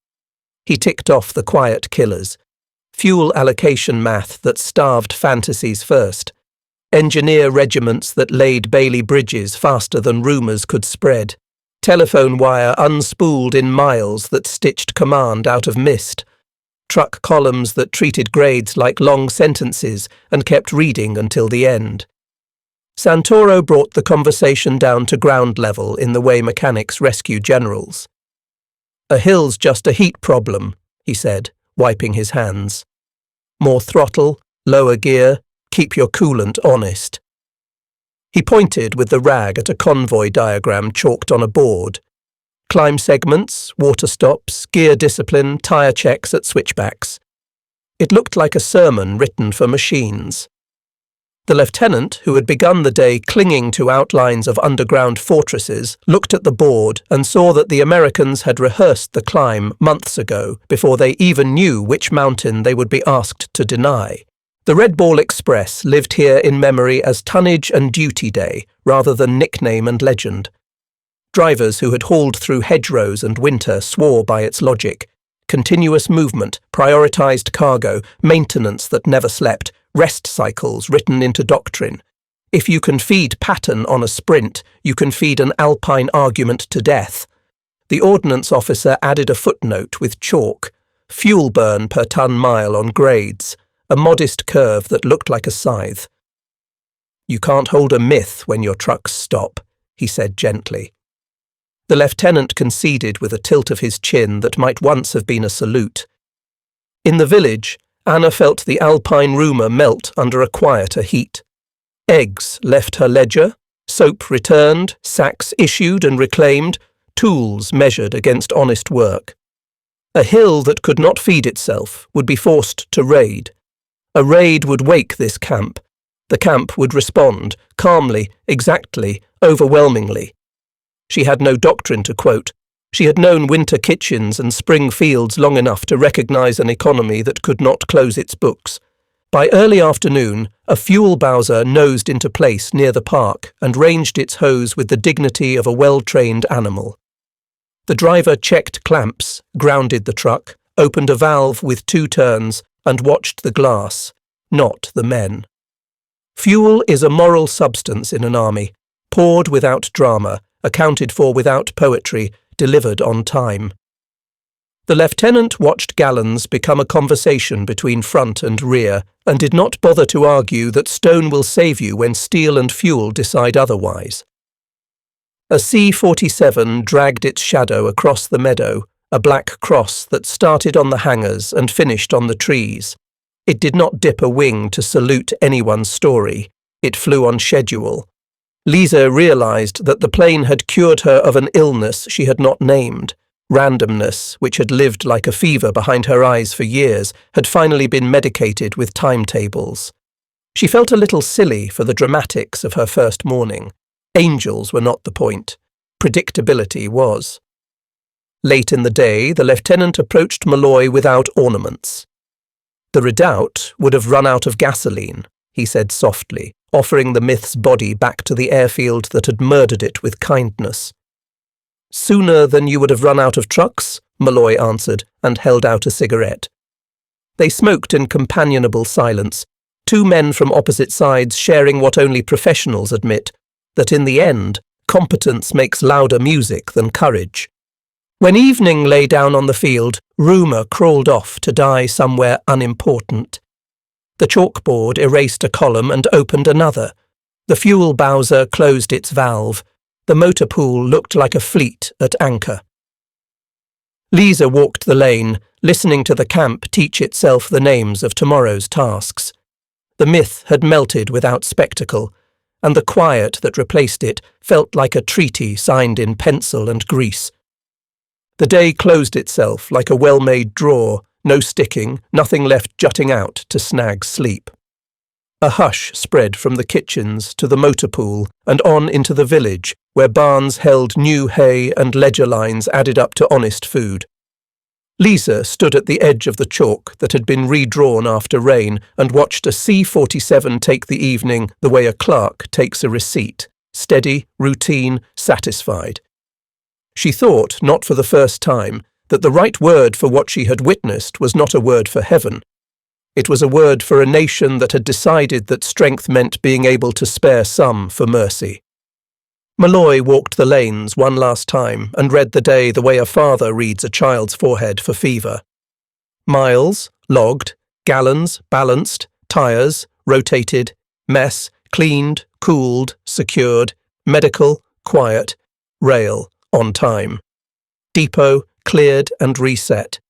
He ticked off the quiet killers. Fuel allocation math that starved fantasies first. Engineer regiments that laid Bailey bridges faster than rumours could spread. Telephone wire unspooled in miles that stitched command out of mist. Truck columns that treated grades like long sentences and kept reading until the end. Santoro brought the conversation down to ground level in the way mechanics rescue generals. "A hill's just a heat problem," he said, wiping his hands. "More throttle, lower gear, keep your coolant honest." He pointed with the rag at a convoy diagram chalked on a board. Climb segments, water stops, gear discipline, tyre checks at switchbacks. It looked like a sermon written for machines. The lieutenant, who had begun the day clinging to outlines of underground fortresses, looked at the board and saw that the Americans had rehearsed the climb months ago before they even knew which mountain they would be asked to deny. The Red Ball Express lived here in memory as Tonnage and Duty Day, rather than nickname and legend. Drivers who had hauled through hedgerows and winter swore by its logic. Continuous movement, prioritised cargo, maintenance that never slept, rest cycles written into doctrine. If you can feed pattern on a sprint, you can feed an alpine argument to death. The ordnance officer added a footnote with chalk. Fuel burn per ton-mile on grades. A modest curve that looked like a scythe. "You can't hold a myth when your trucks stop," he said gently. The lieutenant conceded with a tilt of his chin that might once have been a salute. In the village, Anna felt the alpine rumour melt under a quieter heat. Eggs left her ledger, soap returned, sacks issued and reclaimed, tools measured against honest work. A hill that could not feed itself would be forced to raid. A raid would wake this camp. The camp would respond, calmly, exactly, overwhelmingly. She had no doctrine to quote. She had known winter kitchens and spring fields long enough to recognise an economy that could not close its books. By early afternoon, a fuel bowser nosed into place near the park and ranged its hose with the dignity of a well-trained animal. The driver checked clamps, grounded the truck, opened a valve with 2 turns, and watched the glass, not the men. Fuel is a moral substance in an army, poured without drama, accounted for without poetry, delivered on time. The lieutenant watched gallons become a conversation between front and rear, and did not bother to argue that stone will save you when steel and fuel decide otherwise. A C-47 dragged its shadow across the meadow, a black cross that started on the hangars and finished on the trees. It did not dip a wing to salute anyone's story. It flew on schedule. Lisa realised that the plane had cured her of an illness she had not named. Randomness, which had lived like a fever behind her eyes for years, had finally been medicated with timetables. She felt a little silly for the dramatics of her first morning. Angels were not the point. Predictability was. Late in the day, the lieutenant approached Malloy without ornaments. "The redoubt would have run out of gasoline," he said softly, offering the myth's body back to the airfield that had murdered it with kindness. "Sooner than you would have run out of trucks," Malloy answered, and held out a cigarette. They smoked in companionable silence, 2 men from opposite sides sharing what only professionals admit, that in the end, competence makes louder music than courage. When evening lay down on the field, rumour crawled off to die somewhere unimportant. The chalkboard erased a column and opened another. The fuel bowser closed its valve. The motor pool looked like a fleet at anchor. Lisa walked the lane, listening to the camp teach itself the names of tomorrow's tasks. The myth had melted without spectacle, and the quiet that replaced it felt like a treaty signed in pencil and grease. The day closed itself like a well-made drawer, no sticking, nothing left jutting out to snag sleep. A hush spread from the kitchens to the motor pool and on into the village, where barns held new hay and ledger lines added up to honest food. Lisa stood at the edge of the chalk that had been redrawn after rain and watched a C-47 take the evening the way a clerk takes a receipt, steady, routine, satisfied. She thought, not for the first time, that the right word for what she had witnessed was not a word for heaven. It was a word for a nation that had decided that strength meant being able to spare some for mercy. Malloy walked the lanes one last time and read the day the way a father reads a child's forehead for fever. Miles, logged, gallons, balanced, tyres, rotated, mess, cleaned, cooled, secured, medical, quiet, rail, on time. Depot, cleared and reset.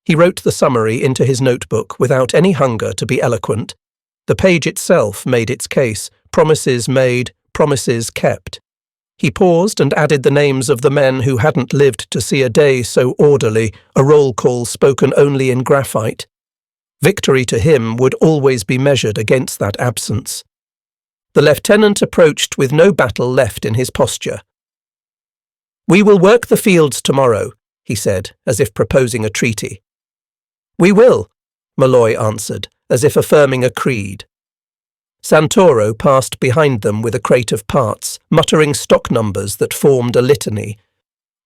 He wrote the summary into his notebook without any hunger to be eloquent. The page itself made its case, promises made, promises kept. He paused and added the names of the men who hadn't lived to see a day so orderly, a roll call spoken only in graphite. Victory to him would always be measured against that absence. The lieutenant approached with no battle left in his posture. "We will work the fields tomorrow," he said, as if proposing a treaty. "We will," Malloy answered, as if affirming a creed. Santoro passed behind them with a crate of parts, muttering stock numbers that formed a litany.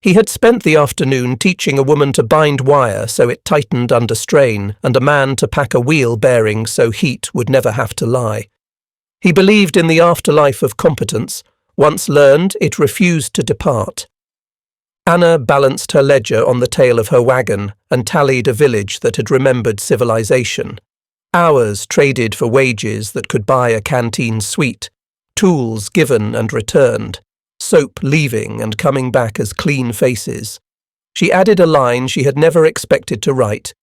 He had spent the afternoon teaching a woman to bind wire so it tightened under strain, and a man to pack a wheel bearing so heat would never have to lie. He believed in the afterlife of competence. Once learned, it refused to depart. Anna balanced her ledger on the tail of her wagon and tallied a village that had remembered civilization. Hours traded for wages that could buy a canteen suite, tools given and returned, soap leaving and coming back as clean faces. She added a line she had never expected to write.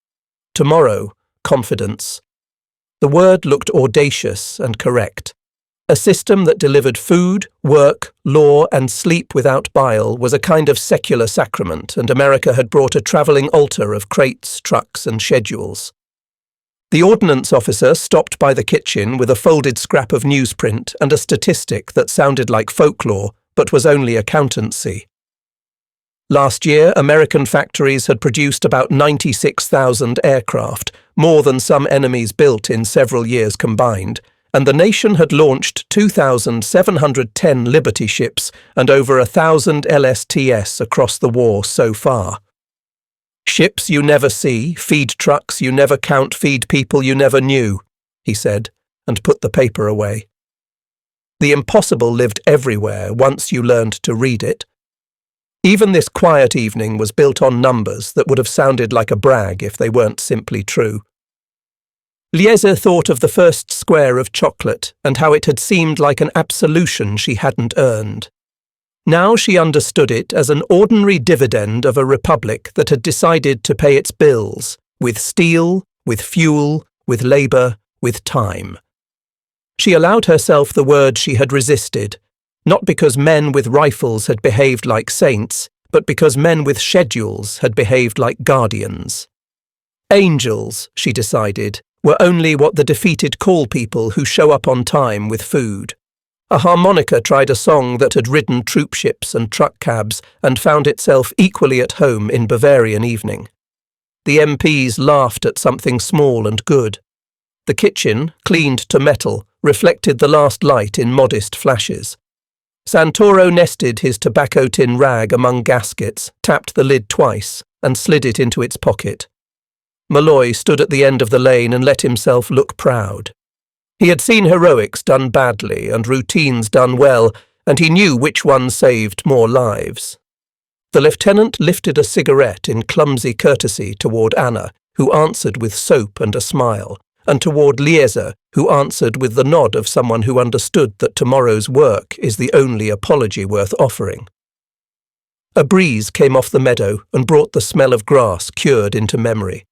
Tomorrow, confidence. The word looked audacious and correct. A system that delivered food, work, law and sleep without bile was a kind of secular sacrament, and America had brought a travelling altar of crates, trucks and schedules. The ordnance officer stopped by the kitchen with a folded scrap of newsprint and a statistic that sounded like folklore, but was only accountancy. Last year, American factories had produced about 96,000 aircraft, more than some enemies built in several years combined, and the nation had launched 2,710 Liberty ships and over 1,000 LSTS across the war so far. "Ships you never see, feed trucks you never count, feed people you never knew," he said, and put the paper away. The impossible lived everywhere once you learned to read it. Even this quiet evening was built on numbers that would have sounded like a brag if they weren't simply true. Liese thought of the first square of chocolate and how it had seemed like an absolution she hadn't earned. Now she understood it as an ordinary dividend of a republic that had decided to pay its bills, with steel, with fuel, with labour, with time. She allowed herself the word she had resisted, not because men with rifles had behaved like saints, but because men with schedules had behaved like guardians. Angels, she decided, were only what the defeated call people who show up on time with food. A harmonica tried a song that had ridden troop ships and truck cabs and found itself equally at home in Bavarian evening. The MPs laughed at something small and good. The kitchen, cleaned to metal, reflected the last light in modest flashes. Santoro nested his tobacco tin rag among gaskets, tapped the lid twice, and slid it into its pocket. Malloy stood at the end of the lane and let himself look proud. He had seen heroics done badly and routines done well, and he knew which one saved more lives. The lieutenant lifted a cigarette in clumsy courtesy toward Anna, who answered with soap and a smile, and toward Liese, who answered with the nod of someone who understood that tomorrow's work is the only apology worth offering. A breeze came off the meadow and brought the smell of grass cured into memory.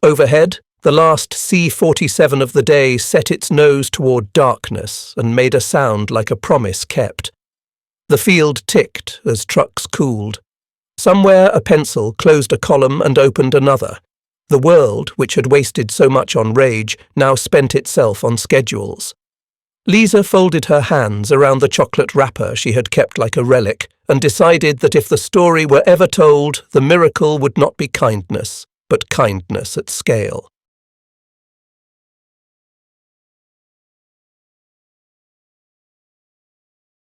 Overhead, the last C-47 of the day set its nose toward darkness and made a sound like a promise kept. The field ticked as trucks cooled. Somewhere a pencil closed a column and opened another. The world, which had wasted so much on rage, now spent itself on schedules. Liese folded her hands around the chocolate wrapper she had kept like a relic and decided that if the story were ever told, the miracle would not be kindness, but kindness at scale.